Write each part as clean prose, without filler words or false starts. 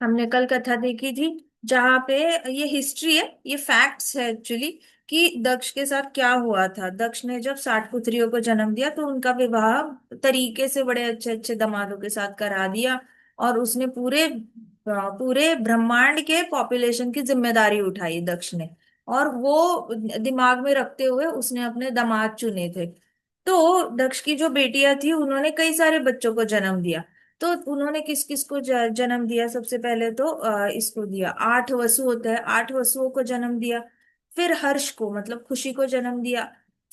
हमने कल कथा देखी थी, जहाँ पे ये हिस्ट्री है, ये फैक्ट्स है एक्चुअली, कि दक्ष के साथ क्या हुआ था। दक्ष ने जब 60 पुत्रियों को जन्म दिया तो उनका विवाह तरीके से बड़े अच्छे अच्छे दामादों के साथ करा दिया। और उसने पूरे पूरे ब्रह्मांड के पॉपुलेशन की जिम्मेदारी उठाई दक्ष ने। और वो दिमाग में रखते हुए उसने अपने दामाद चुने थे। तो दक्ष की जो बेटियां थी उन्होंने कई सारे बच्चों को जन्म दिया। तो उन्होंने किस किस को जन्म दिया? सबसे पहले तो इसको दिया, 8 वसु होते हैं, 8 वसुओं को जन्म दिया। फिर हर्ष को मतलब खुशी को जन्म दिया।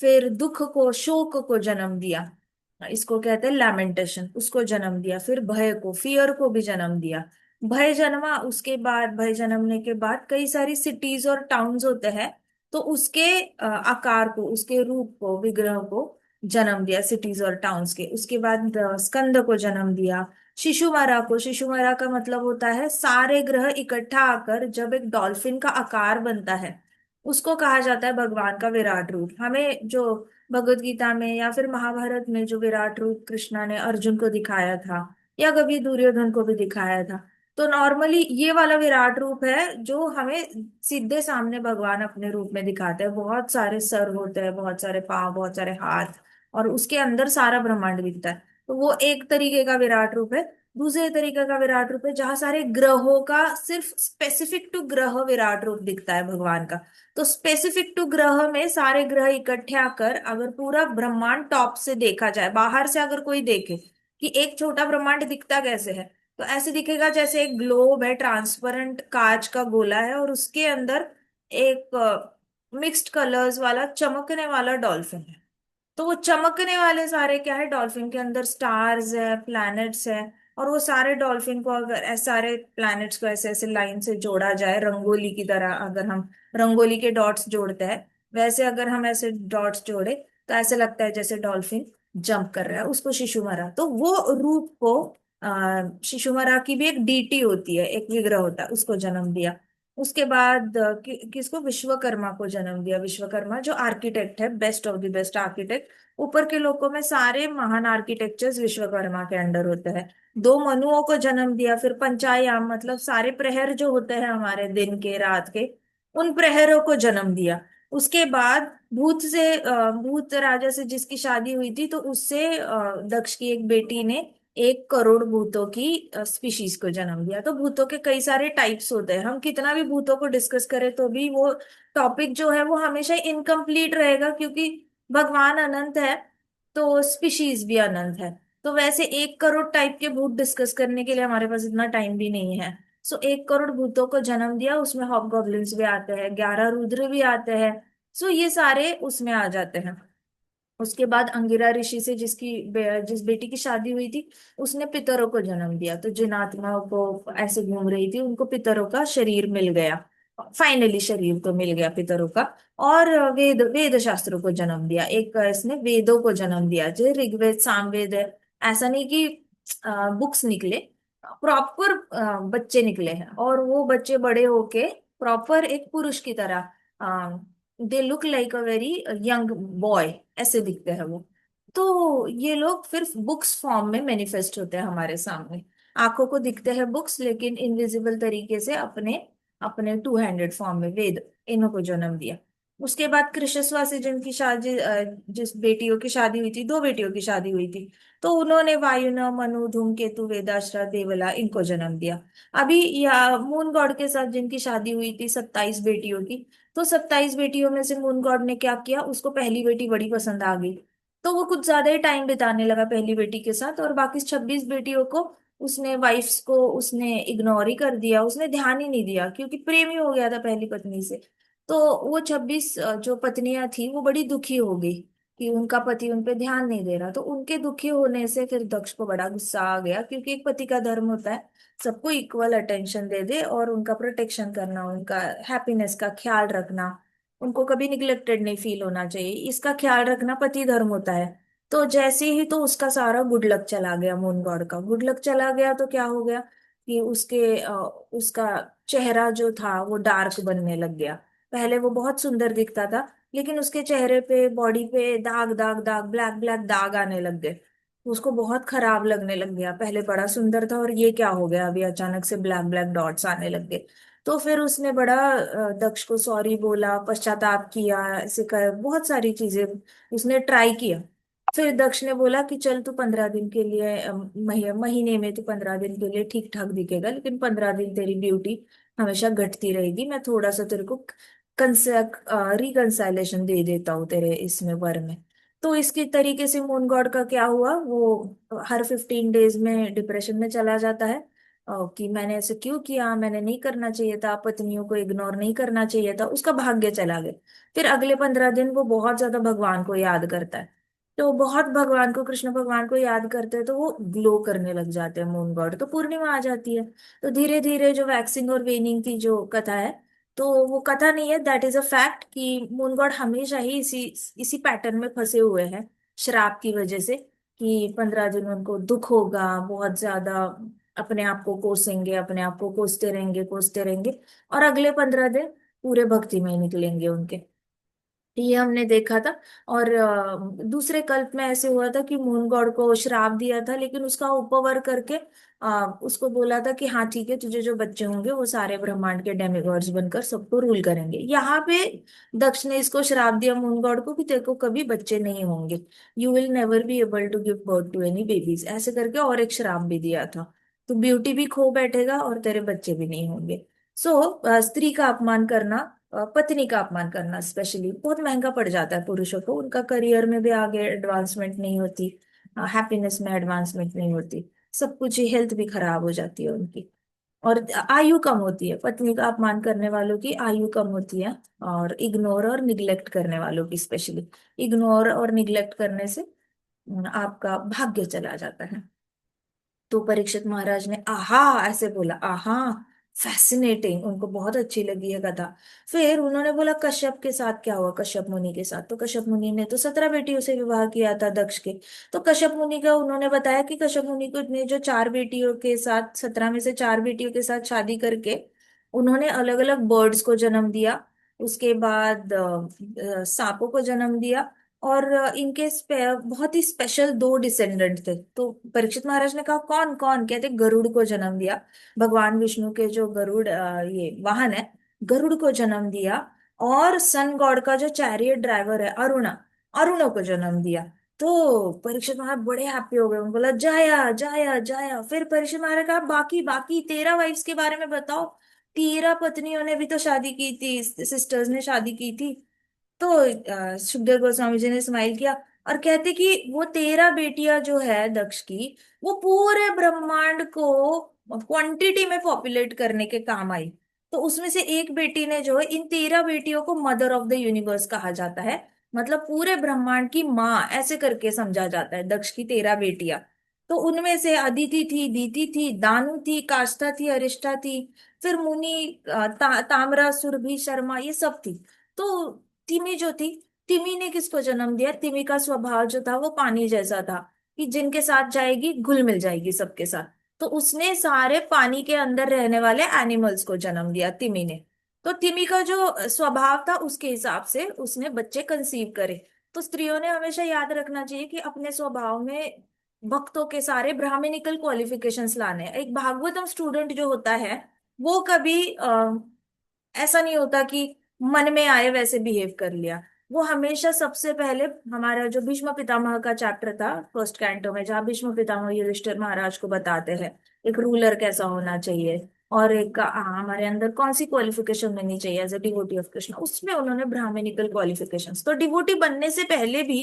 फिर दुख को, शोक को जन्म दिया, इसको कहते हैं लैमेंटेशन, उसको जन्म दिया। फिर भय को, फियर को भी जन्म दिया। भय जन्मा, उसके बाद भय जन्मने के बाद कई सारी सिटीज और टाउन्स होते हैं, तो उसके आकार को, उसके रूप को, विग्रह को जन्म दिया, सिटीज और टाउन्स के। उसके बाद स्कंद को जन्म दिया। शिशुमारा को, शिशुमारा का मतलब होता है सारे ग्रह इकट्ठा आकर जब एक डॉल्फिन का आकार बनता है, उसको कहा जाता है भगवान का विराट रूप। हमें जो भगवत गीता में या फिर महाभारत में जो विराट रूप कृष्णा ने अर्जुन को दिखाया था, या कभी दुर्योधन को भी दिखाया था, तो नॉर्मली ये वाला विराट रूप है जो हमें सीधे सामने भगवान अपने रूप में दिखाते हैं। बहुत सारे सर होते हैं, बहुत सारे पांव, बहुत सारे हाथ, और उसके अंदर सारा ब्रह्मांड दिखता है। तो वो एक तरीके का विराट रूप है। दूसरे तरीके का विराट रूप है जहां सारे ग्रहों का सिर्फ स्पेसिफिक टू ग्रह विराट रूप दिखता है भगवान का। तो स्पेसिफिक टू ग्रह में सारे ग्रह इकट्ठे आकर अगर पूरा ब्रह्मांड टॉप से देखा जाए, बाहर से अगर कोई देखे कि एक छोटा ब्रह्मांड दिखता कैसे है, तो ऐसे दिखेगा जैसे एक ग्लोब है, ट्रांसपेरेंट कांच का गोला है, और उसके अंदर एक मिक्स्ड कलर्स वाला चमकने वाला डॉल्फिन है। तो वो चमकने वाले सारे क्या है, डॉल्फिन के अंदर स्टार्स है, प्लैनेट्स है। और वो सारे डॉल्फिन को अगर ऐसे सारे प्लैनेट्स को ऐसे ऐसे लाइन से जोड़ा जाए, रंगोली की तरह, अगर हम रंगोली के डॉट्स जोड़ते हैं, वैसे अगर हम ऐसे डॉट्स जोड़े, तो ऐसे लगता है जैसे डॉल्फिन जंप कर रहा है। उसको शिशुमरा, तो वो रूप को शिशुमरा की भी एक डीटी होती है, एक विग्रह होता है, उसको जन्म दिया। उसके बाद किसको? विश्वकर्मा को जन्म दिया। विश्वकर्मा जो आर्किटेक्ट है, best of the best architect. ऊपर के लोकों में सारे महान आर्किटेक्चर्स विश्वकर्मा के अंडर होते हैं। दो मनुओं को जन्म दिया। फिर पंचायाम मतलब सारे प्रहर जो होते हैं हमारे दिन के, रात के, उन प्रहरों को जन्म दिया। उसके बाद भूत से भूत राजा से जिसकी शादी हुई थी, तो उससे दक्ष की एक बेटी ने 1 करोड़ भूतों की स्पीशीज को जन्म दिया। तो भूतों के कई सारे टाइप्स होते हैं, हम कितना भी भूतों को डिस्कस करें तो भी वो टॉपिक जो है वो हमेशा इनकम्प्लीट रहेगा, क्योंकि भगवान अनंत है, तो स्पीशीज भी अनंत है। तो वैसे 1 करोड़ टाइप के भूत डिस्कस करने के लिए हमारे पास इतना टाइम भी नहीं है। सो 1 करोड़ भूतों को जन्म दिया, उसमें हॉबगॉब्लिन्स भी आते हैं, 11 रुद्र भी आते हैं। सो ये सारे उसमें आ जाते हैं। उसके बाद अंगिरा ऋषि से जिस बेटी की शादी हुई थी, उसने पितरों को जन्म दिया। तो जिन आत्माओं को ऐसे घूम रही थी उनको पितरों का शरीर मिल गया। फाइनली शरीर तो मिल गया पितरों का। और वेद वेद शास्त्रों को जन्म दिया। एक इसने वेदों को जन्म दिया, जो ऋग्वेद सामवेद है। ऐसा नहीं कि बुक्स निकले, प्रॉपर बच्चे निकले हैं, और वो बच्चे बड़े होके प्रॉपर एक पुरुष की तरह, they look like a very young boy, ऐसे दिखते हैं वो। तो ये लोग फिर बुक्स फॉर्म में मैनिफेस्ट होते हैं हमारे सामने। आंखों को दिखते हैं बुक्स, लेकिन इनविजिबल तरीके से अपने अपने 2 हैंडेड फॉर्म में वेद, इन्हों को जन्म दिया। उसके बाद कृशस्वासी जिनकी शादी जिस बेटियों की शादी हुई थी, 2 बेटियों की शादी हुई थी, तो उन्होंने वायुना, मनु, धूमकेतु, वेदाश्रा, देवला, इनको जन्म दिया। अभी या मून गॉड के साथ जिनकी शादी हुई थी 27 बेटियों की, तो 27 बेटियों में से मून गॉड ने क्या किया, उसको पहली बेटी बड़ी पसंद आ गई, तो वो कुछ ज्यादा ही टाइम बिताने लगा पहली बेटी के साथ, और बाकी 26 बेटियों को उसने, वाइफ्स को उसने इग्नोर ही कर दिया, उसने ध्यान ही नहीं दिया, क्योंकि प्रेम ही हो गया था पहली पत्नी से। तो वो 26 जो पत्नियां थी वो बड़ी दुखी हो गई कि उनका पति उन पे ध्यान नहीं दे रहा। तो उनके दुखी होने से फिर दक्ष को बड़ा गुस्सा आ गया, क्योंकि एक पति का धर्म होता है सबको इक्वल अटेंशन दे दे, और उनका प्रोटेक्शन करना, उनका हैप्पीनेस का ख्याल रखना, उनको कभी निग्लेक्टेड नहीं फील होना चाहिए, इसका ख्याल रखना पति धर्म होता है। तो जैसे ही तो उसका सारा गुड लक चला गया, मून गॉड का गुड लक चला गया, तो क्या हो गया कि उसका चेहरा जो था वो डार्क बनने लग गया। पहले वो बहुत सुंदर दिखता था, लेकिन उसके चेहरे पे, बॉडी पे दाग दाग दाग, ब्लैक ब्लैक दाग आने लग गए। उसको बहुत खराब लगने लग गया, पहले बड़ा सुंदर था और ये क्या हो गया अभी अचानक से ब्लैक ब्लैक डॉट्स आने लग गए। तो फिर उसने बड़ा दक्ष को सॉरी बोला, पश्चाताप किया, ऐसे कर बहुत सारी चीजें उसने ट्राई किया। फिर दक्ष ने बोला कि चल तू 15 दिन के लिए महीने में तू 15 दिन के लिए ठीक ठाक दिखेगा, लेकिन 15 दिन तेरी ब्यूटी हमेशा घटती रहेगी। मैं थोड़ा सा तेरे को रिकंसाइलेशन दे देता हूँ तेरे इसमें वर में। तो इसकी तरीके से मून गॉड का क्या हुआ, वो हर 15 डेज में डिप्रेशन में चला जाता है। कि मैंने ऐसे क्यों किया, मैंने नहीं करना चाहिए था, पत्नियों को इग्नोर नहीं करना चाहिए था, उसका भाग्य चला गया। फिर अगले 15 दिन वो बहुत ज्यादा भगवान को याद करता है। तो बहुत भगवान को, कृष्ण भगवान को याद करते हैं, तो वो ग्लो करने लग जाते हैं मून गॉड, तो पूर्णिमा आ जाती है। तो धीरे धीरे जो वैक्सिंग और वेनिंग की जो कथा है, तो वो कथा नहीं है, दैट इज अ फैक्ट कि मून गॉड हमेशा ही इसी इसी पैटर्न में फंसे हुए हैं, श्राप की वजह से। कि 15 दिन उनको दुख होगा बहुत ज्यादा, अपने आप को कोसेंगे, अपने आप को कोसते रहेंगे, और अगले 15 दिन पूरे भक्ति में निकलेंगे उनके। ये हमने देखा था। और दूसरे कल्प में ऐसे हुआ था कि मून गॉड को श्राप दिया था, लेकिन उसका उपवर करके उसको बोला था कि हाँ ठीक है, तुझे जो बच्चे होंगे वो सारे ब्रह्मांड के डेमिगॉड्स बनकर सबको रूल करेंगे। यहाँ पे दक्ष ने इसको श्राप दिया मून गॉड को कि तेरे को कभी बच्चे नहीं होंगे, you will never be able to give birth to any babies, ऐसे करके और एक श्राप भी दिया था। तो ब्यूटी भी खो बैठेगा और तेरे बच्चे भी नहीं होंगे। सो स्त्री का अपमान करना, पत्नी का अपमान करना स्पेशली बहुत महंगा पड़ जाता है पुरुषों को, उनका करियर में भी आगे एडवांसमेंट नहीं होती, हैप्पीनेस में एडवांसमेंट नहीं होती, सब कुछ ही, हेल्थ भी खराब हो जाती है उनकी, और आयु कम होती है। पत्नी का अपमान करने वालों की आयु कम होती है, और इग्नोर और निग्लेक्ट करने वालों की स्पेशली, इग्नोर और निग्लेक्ट करने से आपका भाग्य चला जाता है। तो परीक्षित महाराज ने आहा ऐसे बोला, आहा फैसिनेटिंग, उनको बहुत अच्छी लगी है कथा। फिर उन्होंने बोला कश्यप के साथ क्या हुआ, कश्यप मुनि के साथ। तो कश्यप मुनि ने तो 17 बेटियों से विवाह किया था दक्ष के। तो कश्यप मुनि का उन्होंने बताया कि कश्यप मुनि को इतने जो 4 बेटियों के साथ, 17 में से 4 बेटियों के साथ शादी करके उन्होंने अलग अलग बर्ड्स को जन्म दिया। उसके बाद सांपों को जन्म दिया। और इनके बहुत ही स्पेशल 2 डिसेंडेंट थे। तो परीक्षित महाराज ने कहा कौन कौन, कहते गरुड़ को जन्म दिया, भगवान विष्णु के जो गरुड़ ये वाहन है, गरुड़ को जन्म दिया। और सन गॉड का जो चैरियट ड्राइवर है अरुणा, अरुणों को जन्म दिया। तो परीक्षित महाराज बड़े हैप्पी हो गए, उन्होंने बोला जाया जाया जाया। फिर परीक्षित महाराज कहा बाकी बाकी 13 वाइफ्स के बारे में बताओ, 13 पत्नियों ने भी तो शादी की थी, सिस्टर्स ने शादी की थी। तो सुखदेव गोस्वामी जी ने स्माइल किया और कहते कि वो 13 बेटियां जो है दक्ष की, वो पूरे ब्रह्मांड को क्वांटिटी में पॉपुलेट करने के काम आई। तो उसमें से एक बेटी ने जो है, इन 13 बेटियों को मदर ऑफ द यूनिवर्स कहा जाता है, मतलब पूरे ब्रह्मांड की माँ ऐसे करके समझा जाता है दक्ष की 13 बेटियां। तो उनमें से अदिति थी, दीति थी, दानु थी, काष्ठा थी, अरिष्टा थी, फिर मुनि ताम्रा, सुरभि, शर्मा, ये सब थी। तो तिमी जो थी, तिमी ने किसको जन्म दिया, तिमी का स्वभाव जो था वो पानी जैसा था, कि जिनके साथ जाएगी घुल मिल जाएगी सबके साथ। तो उसने सारे पानी के अंदर रहने वाले एनिमल्स को जन्म दिया तिमी ने। तो तिमी का जो स्वभाव था उसके हिसाब से उसने बच्चे कंसीव करे। तो स्त्रियों ने हमेशा याद रखना चाहिए कि अपने स्वभाव में भक्तों के सारे ब्राह्मणिकल क्वालिफिकेशंस लाने हैं। एक भागवतम स्टूडेंट जो होता है वो कभी ऐसा नहीं होता कि मन में आए वैसे बिहेव कर लिया। वो हमेशा सबसे पहले, हमारा जो भीष्म पितामह का चैप्टर था फर्स्ट कैंटो में, जहाँ भीष्म पितामह युधिष्ठिर महाराज को बताते हैं एक रूलर कैसा होना चाहिए, और एक हमारे अंदर कौन सी क्वालिफिकेशन होनी चाहिए as a devotee of Krishna, उसमें उन्होंने ब्राह्मणिकल क्वालिफिकेशंस। तो डिवोटी बनने से पहले भी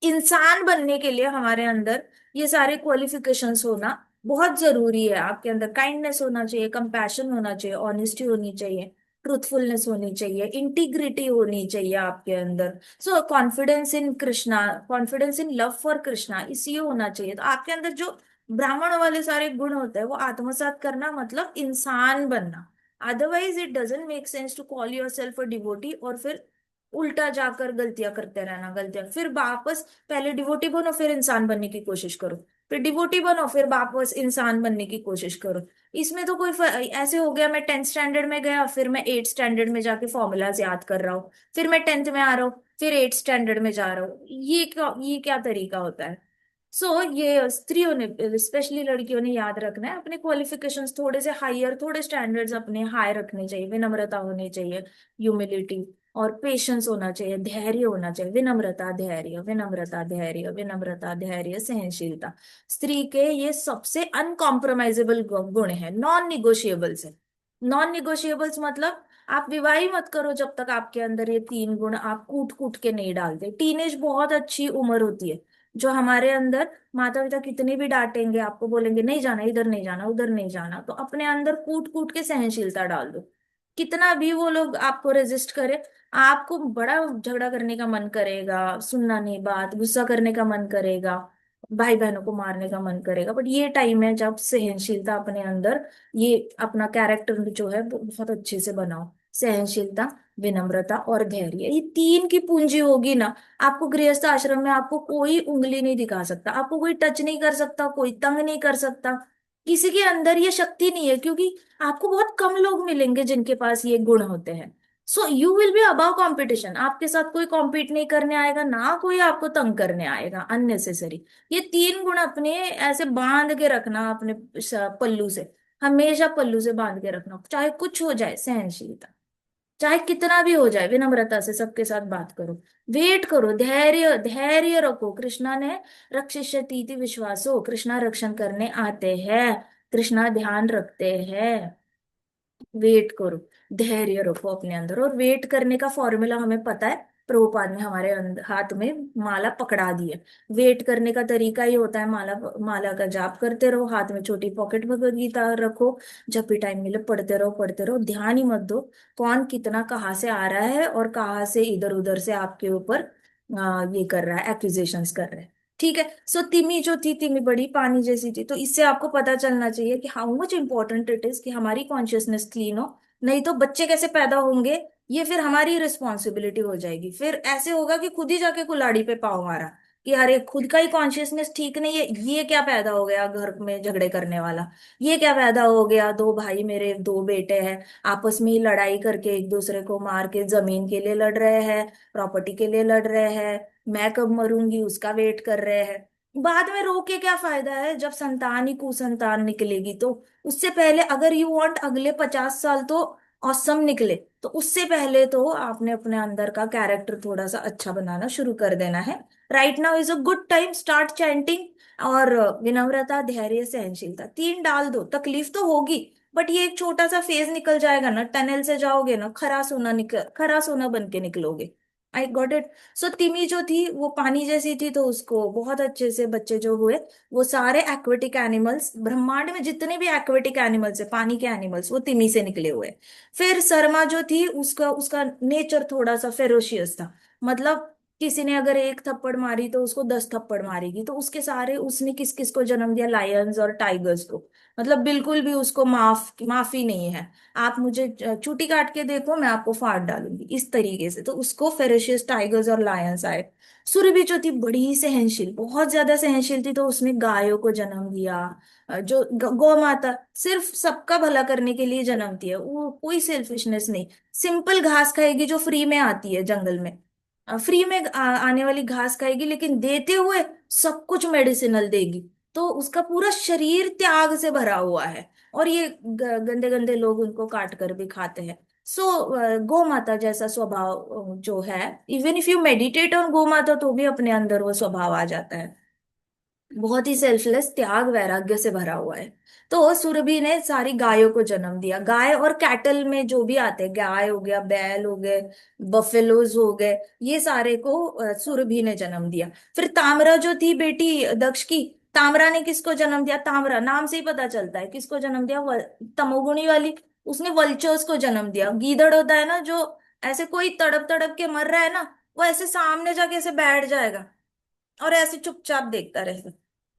इंसान बनने के लिए हमारे अंदर ये सारे क्वालिफिकेशंस होना बहुत जरूरी है। आपके अंदर काइंडनेस होना चाहिए, कंपैशन होना चाहिए, ऑनेस्टी होनी चाहिए, ट्रूथफुलनेस होनी चाहिए, इंटीग्रिटी होनी चाहिए आपके अंदर। सो confidence in Krishna, confidence in love for Krishna, इसी होना चाहिए। तो आपके अंदर जो ब्राह्मण वाले सारे गुण होते हैं वो आत्मसात करना मतलब इंसान बनना। Otherwise it doesn't make sense to call yourself a devotee और फिर उल्टा जाकर गलतियां करते रहना, गलतियां, फिर वापस पहले डिवोटी बनो फिर इंसान बनने की कोशिश करो, फिर डिवोटी बनो फिर वापस इंसान बनने की कोशिश करो। इसमें तो कोई ऐसे हो गया, मैं 10th स्टैंडर्ड में गया फिर मैं 8th स्टैंडर्ड में जाके फॉर्मूलाज याद कर रहा हूँ, फिर मैं 10th में आ रहा हूँ फिर 8th स्टैंडर्ड में जा रहा हूँ, ये क्या तरीका होता है। सो ये स्त्रियों ने, स्पेशली लड़कियों ने याद रखना है, अपने क्वालिफिकेशंस थोड़े से हायर, थोड़े स्टैंडर्ड्स अपने हाई रखने चाहिए, विनम्रता होनी चाहिए, ह्यूमिलिटी और पेशेंस होना चाहिए, धैर्य होना चाहिए, विनम्रता धैर्य, विनम्रता धैर्य, विनम्रता धैर्य, सहनशीलता। स्त्री के ये सबसे अनकॉम्प्रोमाइजेबल गुण है, नॉन निगोशिएबल्स है। नॉन निगोशिएबल्स मतलब आप विवाह ही मत करो जब तक आपके अंदर ये तीन गुण आप कूट कूट के नहीं डालते। टीनेज बहुत अच्छी उम्र होती है, जो हमारे अंदर माता पिता कितने भी डांटेंगे, आपको बोलेंगे नहीं जाना, इधर नहीं जाना, उधर नहीं जाना, तो अपने अंदर कूट कूट के सहनशीलता डाल दो। कितना भी वो लोग आपको रेजिस्ट करे, आपको बड़ा झगड़ा करने का मन करेगा, सुनना नहीं बात, गुस्सा करने का मन करेगा, भाई बहनों को मारने का मन करेगा, बट ये टाइम है जब सहनशीलता अपने अंदर, ये अपना कैरेक्टर जो है वो बहुत अच्छे से बनाओ। सहनशीलता, विनम्रता और धैर्य, ये तीन की पूंजी होगी ना, आपको गृहस्थ आश्रम में आपको कोई उंगली नहीं दिखा सकता, आपको कोई टच नहीं कर सकता, कोई तंग नहीं कर सकता। किसी के अंदर ये शक्ति नहीं है, क्योंकि आपको बहुत कम लोग मिलेंगे जिनके पास ये गुण होते हैं। So you will be above competition, आपके साथ कोई कॉम्पीट नहीं करने आएगा, ना कोई आपको तंग करने आएगा अननेसेसरी। ये तीन गुण अपने ऐसे बांध के रखना, अपने पल्लू से, हमेशा पल्लू से बांध के रखना, चाहे कुछ हो जाए, सहनशीलता, चाहे कितना भी हो जाए, विनम्रता से सबके साथ बात करो, वेट करो, धैर्य धैर्य रखो। कृष्णा ने रक्षिष्यति इति विश्वासो, कृष्णा रक्षण करने आते हैं, कृष्णा ध्यान रखते हैं। वेट करो, धैर्य रखो अपने अंदर, और वेट करने का फॉर्मूला हमें पता है, प्रभुपाद ने हमारे हाथ में माला पकड़ा दी है। वेट करने का तरीका ही होता है, माला माला का जाप करते रहो, हाथ में छोटी पॉकेट भगवत गीता रखो, जब भी टाइम मिले पढ़ते रहो पढ़ते रहो, ध्यान ही मत दो कौन कितना कहाँ से आ रहा है और कहाँ से इधर उधर से आपके ऊपर ये कर रहा है, एक्यूजेशंस कर रहा है। ठीक है। सो तिमी जो थी, तिमी बड़ी पानी जैसी थी, तो इससे आपको पता चलना चाहिए कि how much important it is कि हमारी कॉन्शियसनेस क्लीन हो। नहीं तो बच्चे कैसे पैदा होंगे, ये फिर हमारी रिस्पॉन्सिबिलिटी हो जाएगी, फिर ऐसे होगा कि खुद ही जाके कुल्हाड़ी पे पाँव मारा, कि अरे खुद का ही कॉन्शियसनेस ठीक नहीं है, ये क्या पैदा हो गया घर में झगड़े करने वाला, ये क्या पैदा हो गया, दो भाई मेरे दो बेटे हैं, आपस में ही लड़ाई करके एक दूसरे को मार के जमीन के लिए लड़ रहे हैं, प्रॉपर्टी के लिए लड़ रहे हैं, मैं कब मरूंगी उसका वेट कर रहे हैं। बाद में रो के क्या फायदा है, जब संतान ही कुसंतान निकलेगी तो। उससे पहले अगर यू वांट अगले 50 साल तो औसम निकले, तो उससे पहले तो आपने अपने अंदर का कैरेक्टर थोड़ा सा अच्छा बनाना शुरू कर देना है। Right now is a good time, start chanting. और विनम्रता धैर्य सहनशीलता तीन डाल दो, तकलीफ तो होगी, बट ये एक छोटा सा फेज निकल जाएगा ना, टनल से जाओगे ना, खरा सोना निकल, खरा सोना बन के निकलोगे। I got it. सो तिमी जो थी वो पानी जैसी थी, तो उसको बहुत अच्छे से बच्चे जो हुए, वो सारे एक्वेटिक एनिमल्स, ब्रह्मांड में जितने भी एक्वेटिक एनिमल्स है, पानी के एनिमल्स, वो तिमी से निकले हुए। फिर शर्मा जो थी, उसका उसका नेचर थोड़ा सा फेरोशियस था, मतलब किसी ने अगर एक थप्पड़ मारी तो उसको 10 थप्पड़ मारेगी, तो उसके सारे, उसने किस किस को जन्म दिया, लायंस और टाइगर्स को, मतलब बिल्कुल भी उसको माफी नहीं है। आप मुझे चूटी काट के देखो, मैं आपको फाड़ डालूंगी, इस तरीके से, तो उसको फेरेशियस टाइगर्स और लायंस आए। सुरभि जो थी बड़ी सहनशील, बहुत ज्यादा सहनशील थी, तो उसने गायों को जन्म दिया। जो गौ माता सिर्फ सबका भला करने के लिए जन्मती है, वो कोई सेल्फिशनेस नहीं। सिंपल घास खाएगी जो फ्री में आती है जंगल में, फ्री में आने वाली घास खाएगी, लेकिन देते हुए सब कुछ मेडिसिनल देगी, तो उसका पूरा शरीर त्याग से भरा हुआ है। और ये गंदे गंदे लोग उनको काट कर भी खाते हैं। सो गौ माता जैसा स्वभाव जो है, even if you meditate on गौ माता तो भी अपने अंदर वो स्वभाव आ जाता है, बहुत ही सेल्फलेस, त्याग वैराग्य से भरा हुआ है। तो सुरभि ने सारी गायों को जन्म दिया, गाय और कैटल में जो भी आते हैं, गाय हो गया, बैल हो गए, बफेलोज हो गए, ये सारे को सुरभि ने जन्म दिया। फिर तामरा जो थी बेटी दक्ष की, तामरा ने किसको जन्म दिया, तामरा नाम से ही पता चलता है किसको जन्म दिया, तमोगुणी वाली, उसने वल्चर्स को जन्म दिया। गीदड़ होता है ना जो ऐसे कोई तड़प तड़प के मर रहा है ना, वो ऐसे सामने जाके ऐसे बैठ जाएगा और ऐसे चुपचाप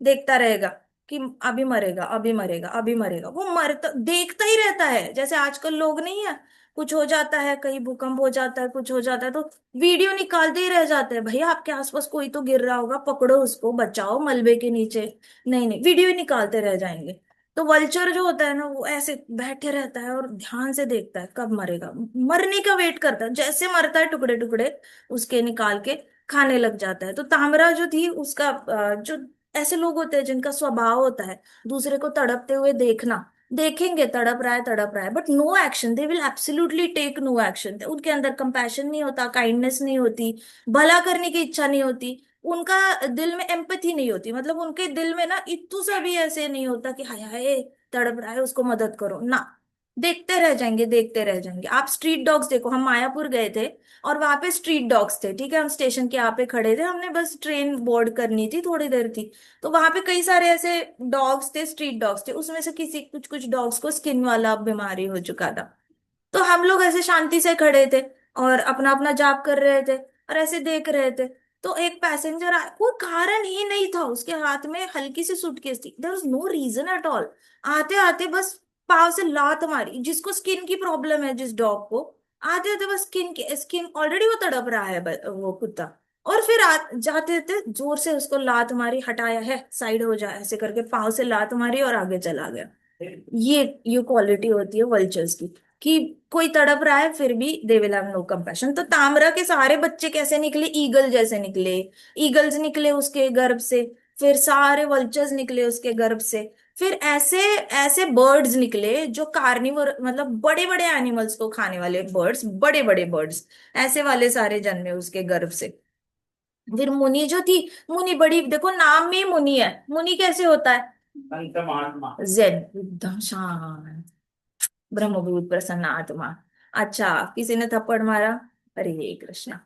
देखता रहेगा कि अभी मरेगा, अभी मरेगा, अभी मरेगा, वो मरता देखता ही रहता है। जैसे आजकल लोग नहीं है, कुछ हो जाता है, कहीं भूकंप हो जाता है, कुछ हो जाता है, तो वीडियो निकालते ही रह जाते हैं, भैया आपके आसपास कोई तो गिर रहा होगा, पकड़ो उसको, बचाओ मलबे के नीचे। नहीं नहीं, वीडियो ही निकालते रह जाएंगे। तो वल्चर जो होता है ना, वो ऐसे बैठे रहता है और ध्यान से देखता है कब मरेगा, मरने का वेट करता है, जैसे मरता है टुकड़े टुकड़े उसके निकाल के खाने लग जाता है। तो तामरा जो थी उसका जो ऐसे लोग होते हैं जिनका स्वभाव होता है दूसरे को तड़पते हुए देखना, देखेंगे तड़प रहा है but no action, they will absolutely take no action. उनके अंदर कंपैशन नहीं होता, काइंडनेस नहीं होती, भला करने की इच्छा नहीं होती, उनका दिल में एम्पैथी नहीं होती, मतलब उनके दिल में ना इत्तू सा भी ऐसे नहीं होता कि हाय हाय तड़प रहा है उसको मदद करो ना। देखते रह जाएंगे, देखते रह जाएंगे। आप स्ट्रीट डॉग्स देखो, हम मायापुर गए थे और वहां पे स्ट्रीट डॉग्स थे, ठीक है, हम स्टेशन के यहाँ पे खड़े थे, हमने बस ट्रेन बोर्ड करनी थी, थोड़ी देर थी। तो वहां पे कई सारे ऐसे डॉग्स थे, स्ट्रीट डॉग्स थे, उसमें से किसी कुछ कुछ डॉग्स को स्किन वाला बीमारी हो चुका था। तो हम लोग ऐसे शांति से खड़े थे और अपना अपना जाप कर रहे थे और ऐसे देख रहे थे। तो एक पैसेंजर आया, कोई कारण ही नहीं था, उसके हाथ में हल्की सी सूटकेस थी, there was no reason at all. आते आते बस पाव से लात मारी, जिसको स्किन की प्रॉब्लम है जिस डॉग को, आते आते बस स्किन ऑलरेडी वो तड़प रहा है वो कुत्ता, और फिर जाते थे जोर से उसको लात मारी, हटाया है साइड हो जा ऐसे करके पाव से लात मारी और आगे चला गया। ये क्वालिटी होती है वल्चर्स की, कि कोई तड़प रहा है फिर भी they will have no compassion. तो तामरा के सारे बच्चे कैसे निकले, ईगल जैसे निकले, ईगल्स निकले उसके गर्भ से, फिर सारे वल्चर्स निकले उसके गर्भ से, फिर ऐसे ऐसे बर्ड्स निकले जो कार्निवोर, मतलब बड़े बड़े एनिमल्स को खाने वाले बर्ड्स, बड़े बड़े बर्ड्स, ऐसे वाले सारे जन्मे उसके गर्भ से। फिर मुनि जो थी, मुनि बड़ी, देखो नाम में ही मुनि है, मुनि कैसे होता है, जेड, एकदम शांत, ब्रह्मभूत प्रसन्न आत्मा। अच्छा, किसी ने थप्पड़ मारा, हरे कृष्णा,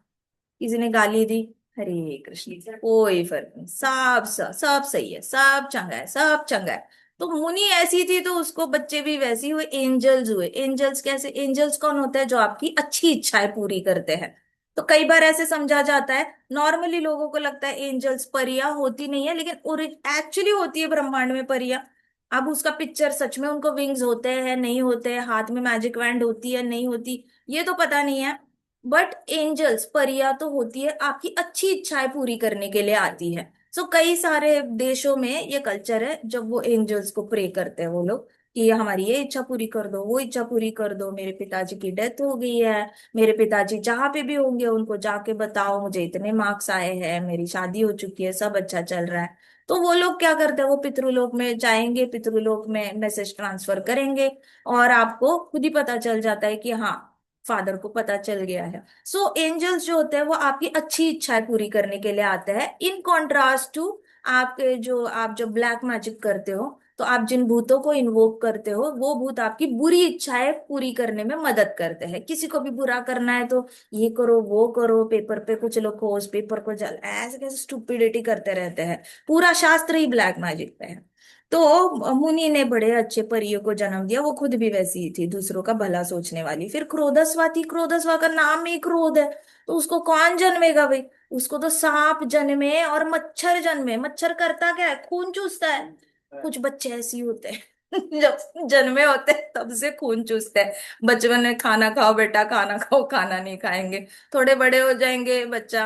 किसी ने गाली दी, हरे कृष्ण, कोई फर्क नहीं, सब सही है, सब चंगा है, सब चंगा है। तो मुनि ऐसी थी तो उसको बच्चे भी वैसे ही हुए, एंजल्स हुए। एंजल्स कैसे, एंजल्स कौन होता है, जो आपकी अच्छी इच्छाएं पूरी करते हैं। तो कई बार ऐसे समझा जाता है, नॉर्मली लोगों को लगता है एंजल्स परियां होती नहीं है, लेकिन एक्चुअली होती है ब्रह्मांड में परियां। अब उसका पिक्चर सच में उनको विंग्स होते हैं नहीं होते हैं, हाथ में मैजिक वैंड होती है नहीं होती, ये तो पता नहीं है। बट एंजल्स परियां तो होती है, आपकी अच्छी इच्छाएं पूरी करने के लिए आती है। सो कई सारे देशों में ये कल्चर है, जब वो एंजल्स को प्रे करते हैं वो लोग, कि ये हमारी ये इच्छा पूरी कर दो, वो इच्छा पूरी कर दो, मेरे पिताजी की डेथ हो गई है, मेरे पिताजी जहाँ पे भी होंगे उनको जाके बताओ मुझे इतने मार्क्स आए हैं, मेरी शादी हो चुकी है, सब अच्छा चल रहा है। तो वो लोग क्या करते हैं, वो पितृलोक में जाएंगे, पितृलोक में मैसेज ट्रांसफर करेंगे, और आपको खुद ही पता चल जाता है कि हाँ, फादर को पता चल गया है। सो एंजल्स जो होते हैं वो आपकी अच्छी इच्छाएं पूरी करने के लिए आते हैं, इन कॉन्ट्रास्ट टू आपके जो आप जब ब्लैक मैजिक करते हो, तो आप जिन भूतों को इन्वोक करते हो वो भूत आपकी बुरी इच्छाएं पूरी करने में मदद करते हैं। किसी को भी बुरा करना है तो ये करो वो करो, पेपर पे कुछ लिखो, उस पेपर को जल, ऐसे कैसे स्टुपिडिटी करते रहते हैं। पूरा शास्त्र ही ब्लैक मैजिक पे है। तो मुनि ने बड़े अच्छे परियों को जन्म दिया, वो खुद भी वैसी ही थी, दूसरों का भला सोचने वाली। फिर क्रोधस्वा थी, क्रोधस्वा का नाम ही क्रोध है, तो उसको कौन जन्मेगा भाई, उसको तो सांप जन्मे और मच्छर जन्मे। मच्छर करता क्या है, खून चूसता है। कुछ बच्चे ऐसे ही होते हैं जब जन्मे होते हैं तब से खून चूसते हैं। बचपन में खाना खाओ बेटा, खाना खाओ, खाना नहीं खाएंगे, थोड़े बड़े हो जाएंगे बच्चा,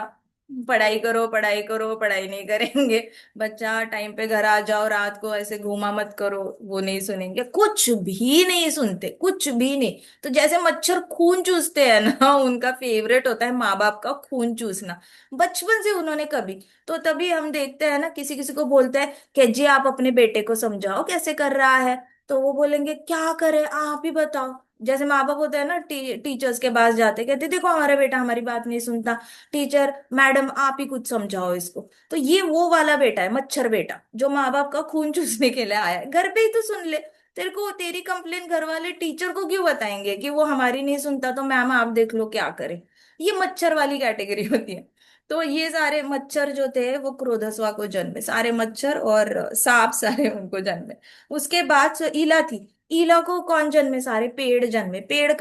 पढ़ाई करो पढ़ाई करो, पढ़ाई नहीं करेंगे, बच्चा टाइम पे घर आ जाओ, रात को ऐसे घूमा मत करो, वो नहीं सुनेंगे, कुछ भी नहीं सुनते, कुछ भी नहीं। तो जैसे मच्छर खून चूसते हैं ना, उनका फेवरेट होता है माँ बाप का खून चूसना, बचपन से उन्होंने कभी। तो तभी हम देखते हैं ना, किसी किसी को बोलते हैं कि जी आप अपने बेटे को समझाओ कैसे कर रहा है, तो वो बोलेंगे क्या करे आप ही बताओ। जैसे माँ बाप होते हैं ना, टीचर्स के पास जाते, कहते देखो हमारा बेटा हमारी बात नहीं सुनता, टीचर मैडम आप ही कुछ समझाओ इसको। तो ये वो वाला बेटा है, मच्छर बेटा, जो माँ बाप का खून चूसने के लिए आया है। घर पे ही तो सुन ले, तेरे को तेरी कंप्लेन घर वाले टीचर को क्यों बताएंगे कि वो हमारी नहीं सुनता, तो मैम आप देख लो क्या करे। ये मच्छर वाली कैटेगरी होती है। तो ये सारे मच्छर जो थे वो क्रोधस्वा को जन्मे, सारे मच्छर और सांप सारे उनको जन्मे। उसके बाद ईला थी, ईला को कौन जन्मे, सारे पेड़ जन्मे। पेड़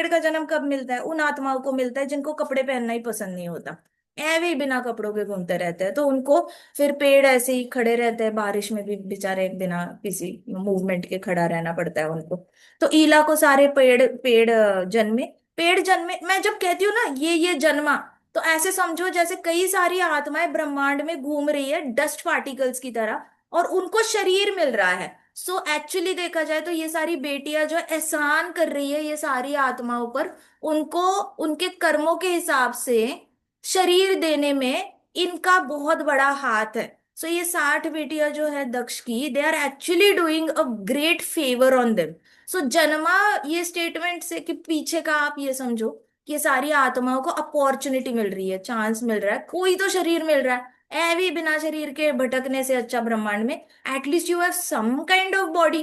का जन्म कब मिलता है, उन आत्माओं को मिलता है जिनको कपड़े पहनना ही पसंद नहीं होता, ऐवे ही बिना कपड़ों के घूमते रहते हैं, तो उनको फिर पेड़ ऐसे ही खड़े रहते हैं, बारिश में भी बेचारे बिना किसी मूवमेंट के खड़ा रहना पड़ता है उनको। तो ईला को सारे पेड़ पेड़ जन्मे, पेड़ जन्मे। मैं जब कहती हूँ ना ये जन्मा, तो ऐसे समझो जैसे कई सारी आत्माएं ब्रह्मांड में घूम रही है डस्ट पार्टिकल्स की तरह, और उनको शरीर मिल रहा है। सो एक्चुअली देखा जाए तो ये सारी बेटियां जो एहसान कर रही है ये सारी आत्माओं पर, उनको उनके कर्मों के हिसाब से शरीर देने में इनका बहुत बड़ा हाथ है। सो ये 60 बेटियां जो है दक्ष की, they are actually doing a great favour on them. So जन्मा ये स्टेटमेंट से कि पीछे का आप ये समझो कि ये सारी आत्माओं को अपॉर्चुनिटी मिल रही है, चांस मिल रहा है, कोई तो शरीर मिल रहा है। भी बिना शरीर के भटकने से अच्छा ब्रह्मांड में at least you have some kind of body.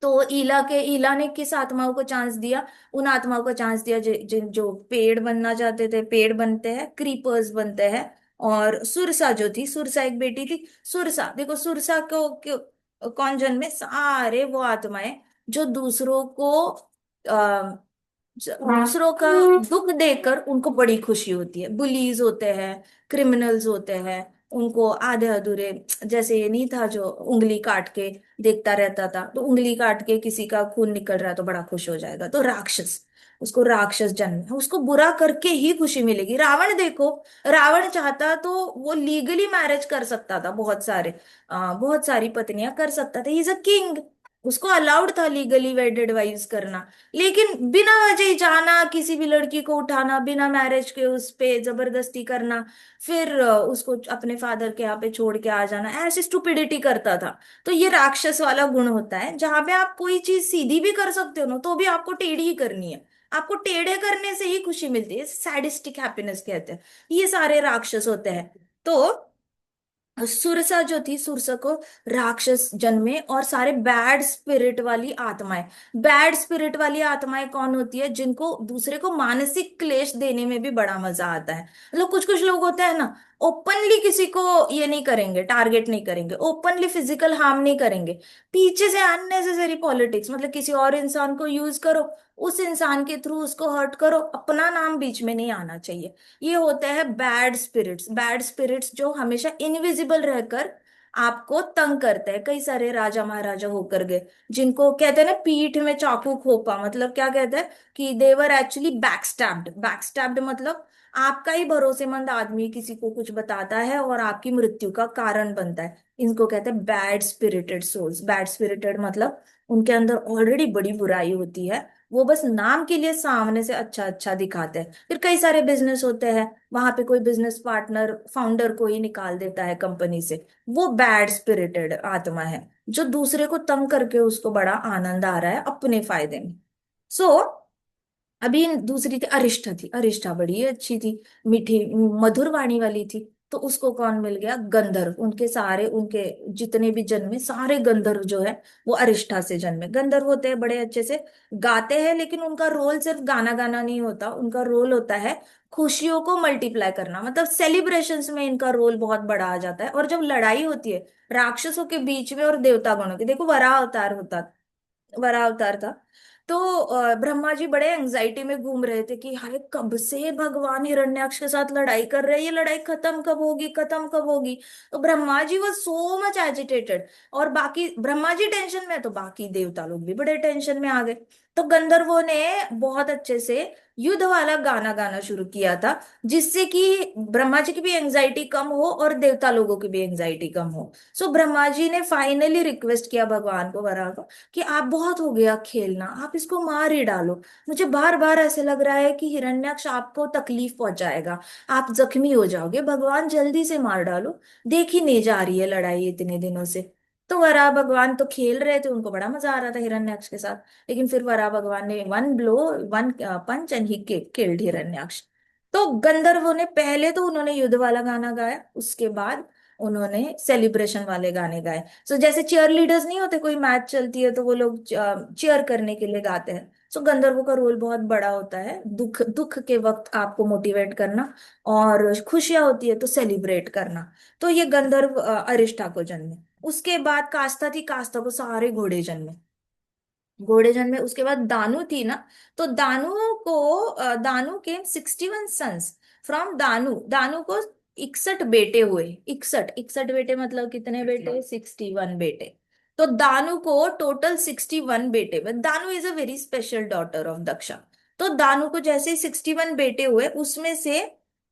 तो ईला ने किस आत्माओं को चांस दिया? उन आत्माओं को चांस दिया जिन जो पेड़ बनना चाहते थे, पेड़ बनते हैं, क्रीपर्स बनते हैं। और सुरसा जो थी, सुरसा एक बेटी थी। सुरसा देखो, सुरसा कौन जन्मे? सारे वो आत्माएं जो दूसरों को दूसरों का दुख देखकर उनको बड़ी खुशी होती है। बुलीज होते हैं, क्रिमिनल्स होते हैं, उनको आधे अधूरे, जैसे ये नहीं था जो उंगली काट के देखता रहता था, तो उंगली काट के किसी का खून निकल रहा है तो बड़ा खुश हो जाएगा, तो राक्षस, उसको राक्षस जन्म है, उसको बुरा करके ही खुशी मिलेगी। रावण देखो, रावण चाहता तो वो लीगली मैरिज कर सकता था, बहुत सारी पत्नियां कर सकता था, ही इज अ किंग, उसको अलाउड था लीगली वेडेड वाइव्स करना। लेकिन बिना वजह ही जाना, किसी भी लड़की को उठाना, बिना मैरिज के उस पे जबरदस्ती करना, फिर उसको अपने फादर के यहाँ पे छोड़ के आ जाना, ऐसी स्टुपिडिटी करता था। तो ये राक्षस वाला गुण होता है, जहां पे आप कोई चीज सीधी भी कर सकते हो ना, तो भी आपको टेढ़ी ही करनी है। आपको टेढ़े करने से ही खुशी मिलती है, सैडिस्टिक हैप्पीनेस कहते हैं। ये सारे राक्षस होते हैं। तो सुरसा जो थी, सुरसा को राक्षस जन्मे, और सारे बैड स्पिरिट वाली आत्माएं। बैड स्पिरिट वाली आत्माएं कौन होती है? जिनको दूसरे को मानसिक क्लेश देने में भी बड़ा मजा आता है। मतलब कुछ कुछ लोग होते हैं ना, ओपनली किसी को ये नहीं करेंगे, टारगेट नहीं करेंगे, ओपनली फिजिकल हार्म नहीं करेंगे, पीछे से अननेसेसरी पॉलिटिक्स, मतलब किसी और इंसान को यूज करो, उस इंसान के थ्रू उसको हर्ट करो, अपना नाम बीच में नहीं आना चाहिए। ये होते हैं बैड स्पिरिट्स। बैड स्पिरिट्स जो हमेशा इनविजिबल रहकर आपको तंग करते हैं। कई सारे राजा महाराजा होकर गए, जिनको कहते हैं ना पीठ में चाकू खोपा, मतलब क्या कहते हैं कि देवर एक्चुअली बैकस्टैब्ड। बैकस्टैब्ड मतलब आपका ही भरोसेमंद आदमी किसी को कुछ बताता है और आपकी मृत्यु का कारण बनता है। इनको कहते हैं bad spirited souls. Bad spirited मतलब उनके अंदर ऑलरेडी बड़ी बुराई होती है, वो बस नाम के लिए सामने से अच्छा अच्छा दिखाते हैं। फिर कई सारे बिजनेस होते हैं, वहां पे कोई बिजनेस पार्टनर फाउंडर को ही निकाल देता है कंपनी से, वो बैड स्पिरिटेड आत्मा है, जो दूसरे को तंग करके उसको बड़ा आनंद आ रहा है अपने फायदे में। सो अभी दूसरी थी अरिष्ठा। थी अरिष्ठा बड़ी अच्छी थी, मीठी मधुर वाणी वाली थी। तो उसको कौन मिल गया? गंधर्व। उनके सारे, उनके जितने भी जन्मे सारे गंधर्व जो है वो अरिष्ठा से जन्मे। गंधर्व होते हैं बड़े अच्छे से गाते हैं, लेकिन उनका रोल सिर्फ गाना गाना नहीं होता, उनका रोल होता है खुशियों को मल्टीप्लाई करना। मतलब सेलिब्रेशंस में इनका रोल बहुत बड़ा आ जाता है। और जब लड़ाई होती है राक्षसों के बीच में और देवता गणों के, देखो वराह अवतार होता, वरा अवतार था। तो ब्रह्मा जी बड़े एंजाइटी में घूम रहे थे कि हाय कब से भगवान हिरण्याक्ष के साथ लड़ाई कर रहे हैं, ये लड़ाई खत्म कब होगी, खत्म कब होगी। तो ब्रह्मा जी वो सो मच एजिटेटेड, और बाकी ब्रह्मा जी टेंशन में तो बाकी देवता लोग भी बड़े टेंशन में आ गए। तो गंधर्वों ने बहुत अच्छे से युद्ध वाला गाना गाना शुरू किया था, जिससे कि ब्रह्मा जी की भी एंजाइटी कम हो और देवता लोगों की भी एंजाइटी कम हो। सो ब्रह्मा जी ने फाइनली रिक्वेस्ट किया भगवान को, वराह को, कि आप बहुत हो गया खेलना, आप इसको मार ही डालो। मुझे बार बार ऐसे लग रहा है कि हिरण्याक्ष आपको तकलीफ पहुंचाएगा, आप जख्मी हो जाओगे, भगवान जल्दी से मार डालो, देखी नहीं जा रही है लड़ाई इतने दिनों से। तो वराह भगवान तो खेल रहे थे, उनको बड़ा मजा आ रहा था हिरण्याक्ष के साथ। लेकिन फिर वराह भगवान ने one blow, one punch and he killed Hiranyaksha. तो गंधर्वों ने पहले तो उन्होंने युद्ध वाला गाना गाया, उसके बाद उन्होंने सेलिब्रेशन वाले गाने गाए। सो जैसे चीयर लीडर्स नहीं होते, कोई मैच चलती है तो वो लोग चीयर करने के लिए गाते हैं। सो गंधर्वों का रोल बहुत बड़ा होता है, दुख दुख के वक्त आपको मोटिवेट करना, और खुशियां होती है तो सेलिब्रेट करना। तो ये गंधर्व अरिष्टा को जन्मे। उसके बाद कास्ता थी, कास्ता को सारे घोड़े जन्मे, घोड़े जन्मे। उसके बाद दानु थी ना, तो दानु के 61 सन्स फ्रॉम दानु। दानु को 61 बेटे हुए। 61 मतलब कितने बेटे? 61 बेटे। तो दानु को टोटल 61 बेटे हुए। Danu is a very special daughter of Daksha. तो दानु को जैसे 61 बेटे हुए, उसमें से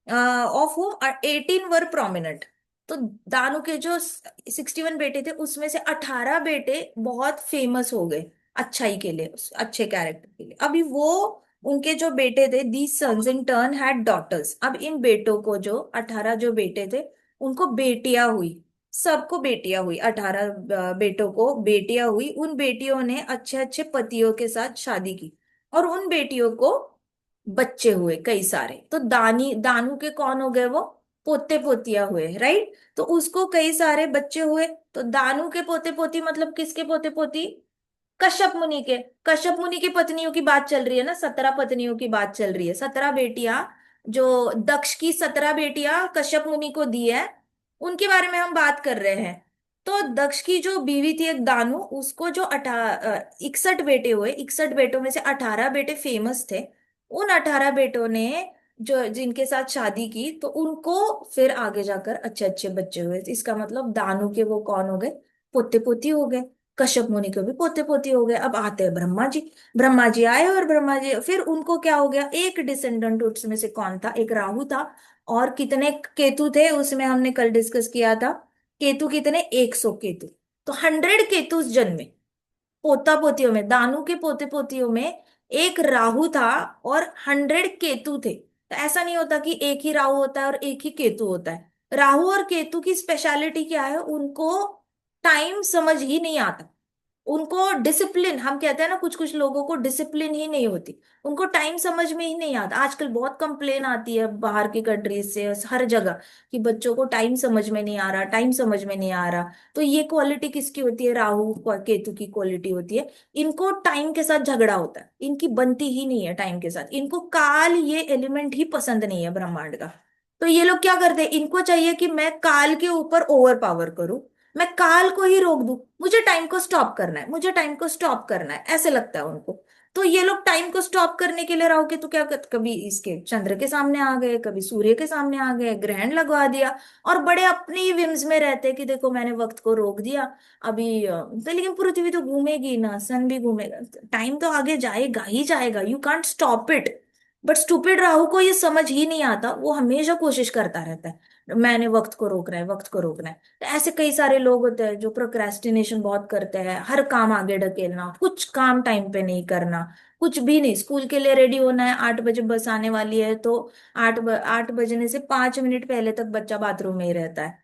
ऑफ होम 18 वर प्रोमिनेंट। तो दानु के जो 61 बेटे थे, उसमें से 18 बेटे बहुत फेमस हो गए अच्छाई के लिए, अच्छे कैरेक्टर के लिए। अभी वो, उनके जो बेटे थे, these sons in turn had daughters. अब इन बेटों को, जो 18 जो बेटे थे, उनको बेटियां हुई, सबको बेटियां हुई, 18 बेटों को बेटियां हुई। उन बेटियों ने अच्छे अच्छे पतियों के साथ शादी की, और उन बेटियों को बच्चे हुए कई सारे। तो दानू के कौन हो गए वो, पोते पोतियां हुए, राइट। तो उसको कई सारे बच्चे हुए। तो दानू के पोते पोती मतलब किसके पोते पोती, कश्यप मुनि के। कश्यप मुनि की पत्नियों की बात चल रही है ना, 17 पत्नियों की बात चल रही है, 17 बेटियां, जो दक्ष की 17 बेटियां कश्यप मुनि को दी है, उनके बारे में हम बात कर रहे हैं। तो दक्ष की जो बीवी थी एक दानु, उसको जो 61 बेटे हुए, 61 बेटों में से 18 बेटे फेमस थे। उन 18 बेटों ने जो जिनके साथ शादी की, तो उनको फिर आगे जाकर अच्छे अच्छे बच्चे हुए। तो इसका मतलब दानु के वो कौन हो गए, पोते पोती हो गए। कश्यप मुनि के भी पोते पोती हो गए। अब आते हैं ब्रह्मा जी। ब्रह्मा जी आए, और ब्रह्मा जी फिर उनको क्या हो गया, एक डिसेंडेंट उसमें से कौन था, एक राहु था। और कितने केतु थे उसमें, हमने कल डिस्कस किया था। केतु कितने, 100 केतु। तो 100 केतु जन्मे पोता पोतियों में, दानु के पोते पोतियों में। एक राहु था और 100 केतु थे। तो ऐसा नहीं होता कि एक ही राहु होता है और एक ही केतु होता है। राहु और केतु की स्पेशलिटी क्या है, उनको टाइम समझ ही नहीं आता। उनको डिसिप्लिन, हम कहते हैं ना, कुछ कुछ लोगों को डिसिप्लिन ही नहीं होती। उनको टाइम समझ में ही नहीं आता। आजकल बहुत कंप्लेन आती है बाहर की कंट्रीज से, हर जगह, कि बच्चों को टाइम समझ में नहीं आ रहा, टाइम समझ में नहीं आ रहा। तो ये क्वालिटी किसकी होती है, राहु केतु की क्वालिटी होती है। इनको टाइम के साथ झगड़ा होता है, इनकी बनती ही नहीं है टाइम के साथ। इनको काल ये एलिमेंट ही पसंद नहीं है ब्रह्मांड का। तो ये लोग क्या करते हैं, इनको चाहिए कि मैं काल के ऊपर ओवर पावर करूं, मैं काल को ही रोक दूं, मुझे टाइम को स्टॉप करना है, मुझे टाइम को स्टॉप करना है, ऐसे लगता है उनको। तो ये लोग टाइम को स्टॉप करने के लिए राहु केतु क्या कभी इसके चंद्र के सामने आ गए, कभी सूर्य के सामने आ गए, ग्रहण लगवा दिया, और बड़े अपनी विम्स में रहते हैं कि देखो मैंने वक्त को रोक दिया। अभी तो लेकिन पृथ्वी तो घूमेगी ना, सन भी घूमेगा, टाइम तो आगे जाएगा ही जाएगा, you can't stop it. But stupid Rahu को ये समझ ही नहीं आता, वो हमेशा कोशिश करता रहता है मैंने वक्त को रोकना है, वक्त को रोकना है। तो ऐसे कई सारे लोग होते हैं जो प्रोक्रेस्टिनेशन बहुत करते हैं, हर काम आगे ढकेलना, कुछ काम टाइम पे नहीं करना, कुछ भी नहीं। स्कूल के लिए रेडी होना है, 8 बजे बस आने वाली है, तो 8 बजने से 5 मिनट पहले तक बच्चा बाथरूम में ही रहता है।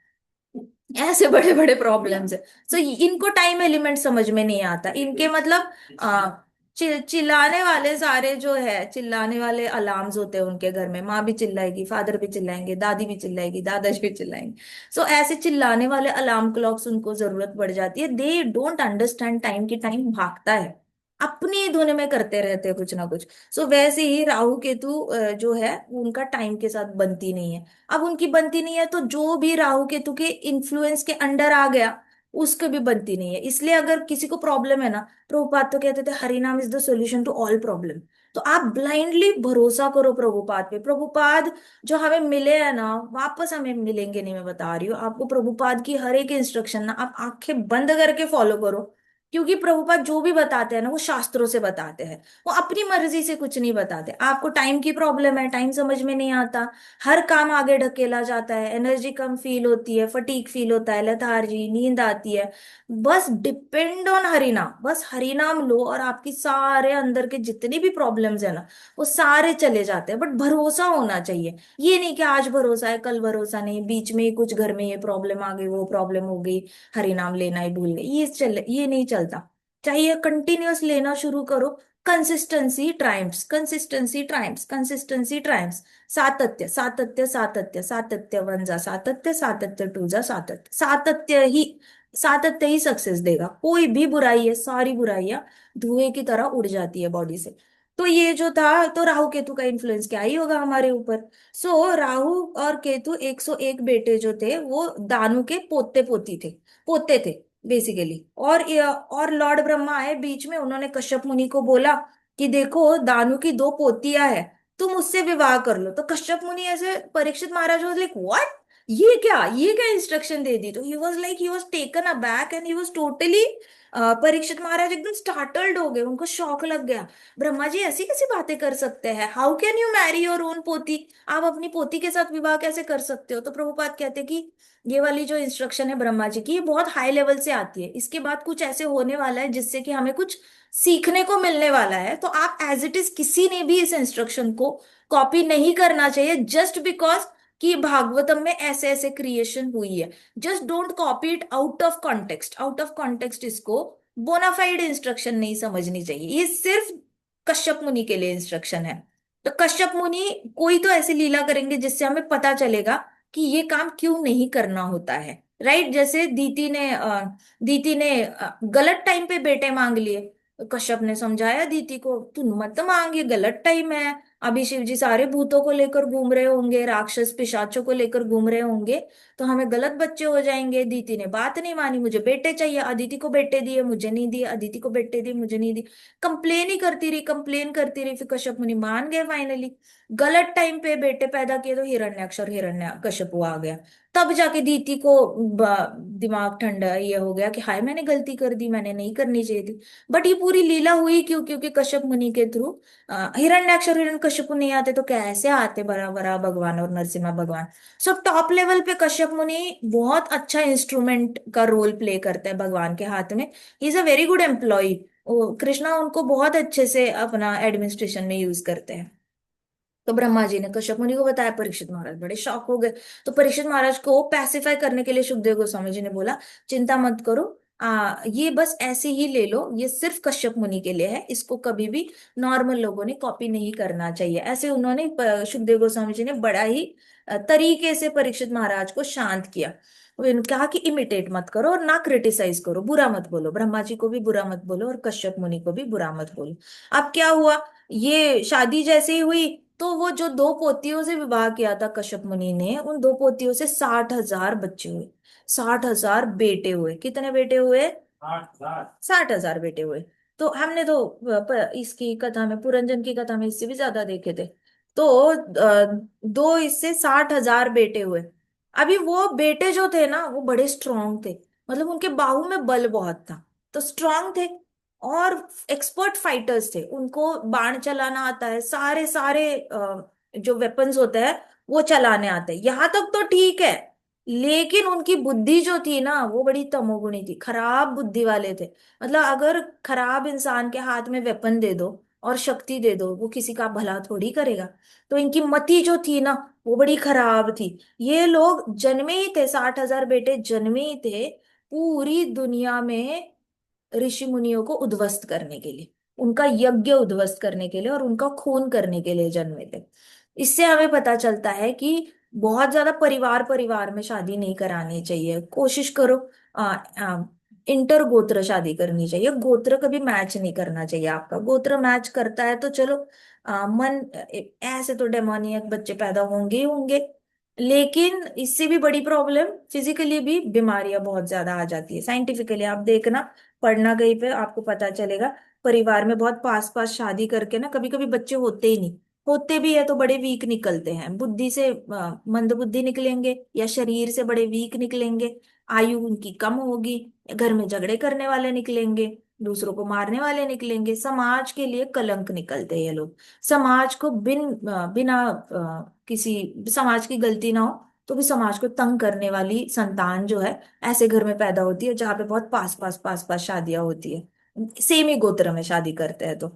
ऐसे बड़े बड़े प्रॉब्लम्स है। सो इनको टाइम एलिमेंट समझ में नहीं आता, इनके मतलब आ, चिल्लाने वाले सारे जो है, चिल्लाने वाले अलार्म्स होते हैं उनके घर में, माँ भी चिल्लाएगी, फादर भी चिल्लाएंगे, दादी भी चिल्लाएगी, दादाजी भी चिल्लाएंगे। सो ऐसे चिल्लाने वाले अलार्म क्लॉक्स उनको जरूरत पड़ जाती है। दे डोंट अंडरस्टैंड टाइम, की टाइम भागता है, अपनी धुन में करते रहते हैं कुछ ना कुछ। सो वैसे ही राहु केतु जो है, उनका टाइम के साथ बनती नहीं है। अब उनकी बनती नहीं है, तो जो भी राहु केतु के इन्फ्लुएंस के अंडर आ गया, उसके भी बनती नहीं है। इसलिए अगर किसी को प्रॉब्लम है ना, प्रभुपाद तो कहते थे Harinam is the solution to all problem. तो आप ब्लाइंडली भरोसा करो प्रभुपाद पे। प्रभुपाद जो हमें मिले हैं ना, वापस हमें मिलेंगे नहीं, मैं बता रही हूँ आपको। प्रभुपाद की हर एक इंस्ट्रक्शन ना आप आंखें बंद करके फॉलो करो, क्योंकि प्रभुपाद जो भी बताते हैं ना, वो शास्त्रों से बताते हैं। वो अपनी मर्जी से कुछ नहीं बताते। आपको टाइम की प्रॉब्लम है, टाइम समझ में नहीं आता, हर काम आगे ढकेला जाता है, एनर्जी कम फील होती है, फटीक फील होता है, लेथार्जी, नींद आती है, बस डिपेंड ऑन हरिनाम। बस हरिनाम लो और आपकी सारे अंदर के जितनी भी प्रॉब्लम्स है ना, वो सारे चले जाते हैं। बट भरोसा होना चाहिए। ये नहीं कि आज भरोसा है कल भरोसा नहीं, बीच में ही कुछ घर में ये प्रॉब्लम आ गई, वो प्रॉब्लम हो गई, हरिनाम लेना ही भूल गए, ये नहीं चलता। चाहिए कंटिन्यूअस लेना शुरू करो। Consistency triumphs, consistency triumphs, consistency triumphs. सातत्य सातत्य सातत्य, सातत्य वन जा सातत्य, सातत्य टू जा सातत्य, सातत्य ही सक्सेस देगा। कोई भी बुराई है, सारी बुराइयां धुएं की तरह उड़ जाती है बॉडी से। तो ये जो था, तो राहु केतु का इन्फ्लुएंस क्या ही होगा हमारे ऊपर। सो राहु और केतु 101 बेटे जो थे, वो दानु के पोते पोती थे, पोते थे बेसिकली। और लॉर्ड ब्रह्मा आए बीच में, उन्होंने कश्यप मुनि को बोला कि देखो दानु की 2 पोतियां है, तुम उससे विवाह कर लो। तो कश्यप मुनि ऐसे, Parikshit Maharaj was like what, ये क्या इंस्ट्रक्शन दे दी। तो he was taken aback and he was totally, Parikshit Maharaj एकदम स्टार्टल्ड हो गए, उनको शौक लग गया। ब्रह्मा जी ऐसी कैसी बातें कर सकते हैं, how can you Mary your own पोती, आप अपनी पोती के साथ विवाह कैसे कर सकते हो। तो प्रभुपाद कहते हैं कि ये वाली जो इंस्ट्रक्शन है ब्रह्मा जी की, ये बहुत हाई लेवल से आती है, इसके बाद कुछ ऐसे होने वाला है जिससे कि हमें कुछ सीखने को मिलने वाला है। तो आप एज इट इज किसी ने भी इस इंस्ट्रक्शन को कॉपी नहीं करना चाहिए, जस्ट बिकॉज कि भागवतम में ऐसे ऐसे क्रिएशन हुई है। Just don't copy it out of context, out of context इसको बोनाफाइड इंस्ट्रक्शन नहीं समझनी चाहिए। ये सिर्फ कश्यप मुनि के लिए इंस्ट्रक्शन है। तो कश्यप मुनि कोई तो ऐसी लीला करेंगे जिससे हमें पता चलेगा कि ये काम क्यों नहीं करना होता है। राइट, जैसे दीति ने गलत टाइम पे बेटे मांग लिए। कश्यप ने समझाया दीति को, तू मत मांग, ये गलत टाइम है। अभी शिव जी सारे भूतों को लेकर घूम रहे होंगे, राक्षस पिशाचों को लेकर घूम रहे होंगे, तो हमें गलत बच्चे हो जाएंगे। दीति ने बात नहीं मानी, मुझे बेटे चाहिए, अदिति को बेटे दिए मुझे नहीं दिए, अदिति को बेटे दिए मुझे नहीं दिए। कंप्लेन ही करती रही, कंप्लेन करती रही, फिर कश्यप मुनि मान गए फाइनली। गलत टाइम पे बेटे पैदा किए तो हिरण्याक्ष और हिरण्यकशिपु आ गया। तब जाके दीति को दिमाग ठंडा ये हो गया कि हाय मैंने गलती कर दी, मैंने नहीं करनी चाहिए थी। बट ये पूरी लीला हुई क्यों? क्योंकि कश्यप मुनि के थ्रू हिरण्याक्ष और हिरण्यकशिपु नहीं आते तो कैसे आते बड़ा बड़ा भगवान और नरसिम्हा भगवान। सो टॉप लेवल पे कश्यप मुनि बहुत अच्छा इंस्ट्रूमेंट का रोल प्ले करता है भगवान के हाथ में। He is a very good employ. Krishna उनको बहुत अच्छे से अपना एडमिनिस्ट्रेशन में यूज करते हैं। तो ब्रह्मा जी ने कश्यप मुनि को बताया, परीक्षित महाराज बड़े शॉक हो गए। तो परीक्षित महाराज को पैसिफाई करने के लिए सुखदेव गोस्वामी जी ने बोला, चिंता मत करो, ये बस ऐसे ही ले लो, ये सिर्फ कश्यप मुनि के लिए है, इसको कभी भी नॉर्मल लोगों ने कॉपी नहीं करना चाहिए। ऐसे उन्होंने सुखदेव गोस्वामी जी ने बड़ा ही तरीके से परीक्षित महाराज को शांत किया। उन्होंने कहा कि इमिटेट मत करो और ना क्रिटिसाइज करो, बुरा मत बोलो, ब्रह्मा जी को भी बुरा मत बोलो और कश्यप मुनि को भी बुरा मत बोलो। अब क्या हुआ, ये शादी जैसे ही हुई तो वो जो दो पोतियों से विवाह किया था कश्यप मुनि ने, उन दो पोतियों से 60,000 बच्चे हुए। 60,000 बेटे हुए। कितने बेटे हुए? 60,000 बेटे हुए। तो हमने तो इसकी कथा में, पुरंजन की कथा में इससे भी ज्यादा देखे थे। तो दो इससे 60,000 बेटे हुए। अभी वो बेटे जो थे ना वो बड़े स्ट्रांग थे, मतलब उनके बाहु में बल बहुत था, तो स्ट्रांग थे और एक्सपर्ट फाइटर्स थे, उनको बाण चलाना आता है, सारे सारे जो वेपन्स होते हैं वो चलाने आते हैं। यहाँ तक तो ठीक है, लेकिन उनकी बुद्धि जो थी ना वो बड़ी तमोगुणी थी, खराब बुद्धि वाले थे। मतलब अगर खराब इंसान के हाथ में वेपन दे दो और शक्ति दे दो, वो किसी का भला थोड़ी करेगा। तो इनकी मति जो थी ना वो बड़ी खराब थी। ये लोग जन्मे ही थे, 60,000 बेटे जन्मे ही थे पूरी दुनिया में ऋषि मुनियों को उद्ध्वस्त करने के लिए, उनका यज्ञ उद्ध्वस्त करने के लिए और उनका खून करने के लिए जन्मे थे। इससे हमें पता चलता है कि बहुत ज्यादा परिवार परिवार में शादी नहीं करानी चाहिए। कोशिश करो इंटर गोत्र शादी करनी चाहिए। गोत्र कभी मैच नहीं करना चाहिए। आपका गोत्र मैच करता है तो चलो, मन ऐसे तो डेमोनियक बच्चे पैदा होंगे ही होंगे, लेकिन इससे भी बड़ी प्रॉब्लम फिजिकली भी बीमारियां बहुत ज्यादा आ जाती है। साइंटिफिकली आप देखना, पढ़ना कहीं पे आपको पता चलेगा। परिवार में बहुत पास पास शादी करके ना कभी कभी बच्चे होते ही नहीं, होते भी है तो बड़े वीक निकलते हैं, बुद्धि से मंद बुद्धि निकलेंगे या शरीर से बड़े वीक निकलेंगे, आयु उनकी कम होगी, घर में झगड़े करने वाले निकलेंगे, दूसरों को मारने वाले निकलेंगे, समाज के लिए कलंक निकलते हैं ये लोग। समाज को बिना किसी समाज की गलती ना हो तो भी समाज को तंग करने वाली संतान जो है ऐसे घर में पैदा होती है जहाँ पे बहुत पास पास शादियां होती है, सेम ही गोत्र में शादी करते हैं। तो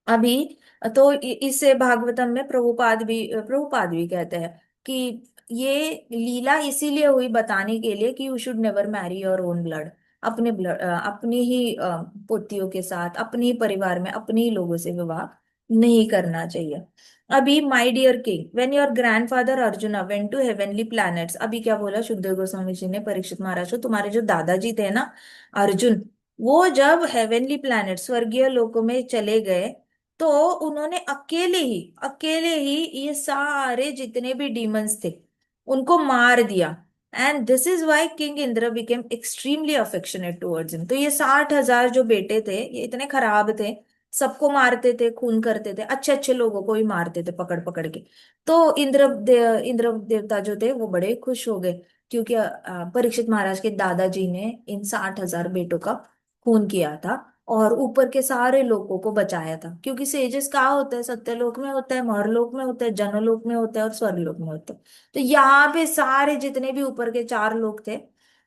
अभी तो इसे भागवतम में प्रभुपाद भी कहते हैं कि ये लीला इसीलिए हुई बताने के लिए कि you should never marry your own blood. अपने ब्लड, अपनी ही पोतियों के साथ, अपने ही परिवार में अपने ही लोगों से विवाह नहीं करना चाहिए। अभी my dear king, when your grandfather Arjuna went to heavenly planets, अभी क्या बोला सुखदेव गोस्वामी जी ने परीक्षित महाराज को, तुम्हारे जो दादाजी थे ना अर्जुन, वो जब हेवनली प्लैनेट स्वर्गीय लोकों में चले गए तो उन्होंने अकेले ही ये सारे जितने भी डीमंस थे उनको मार दिया। And this is why king Indra became extremely affectionate towards him. तो ये 60,000 जो बेटे थे ये इतने खराब थे, सबको मारते थे, खून करते थे, अच्छे अच्छे लोगों को भी मारते थे पकड़ पकड़ के। तो इंद्र देवता जो थे वो बड़े खुश हो गए क्योंकि परीक्षित महाराज के दादाजी ने इन 60,000 बेटों का खून किया था और ऊपर के सारे लोगों को बचाया था। क्योंकि सेजेस कहाँ होता है? सत्यलोक में होता है, महरलोक में होता है, जनलोक में होता है और स्वर्गलोक में होता है। तो यहाँ पे सारे जितने भी ऊपर के चार लोग थे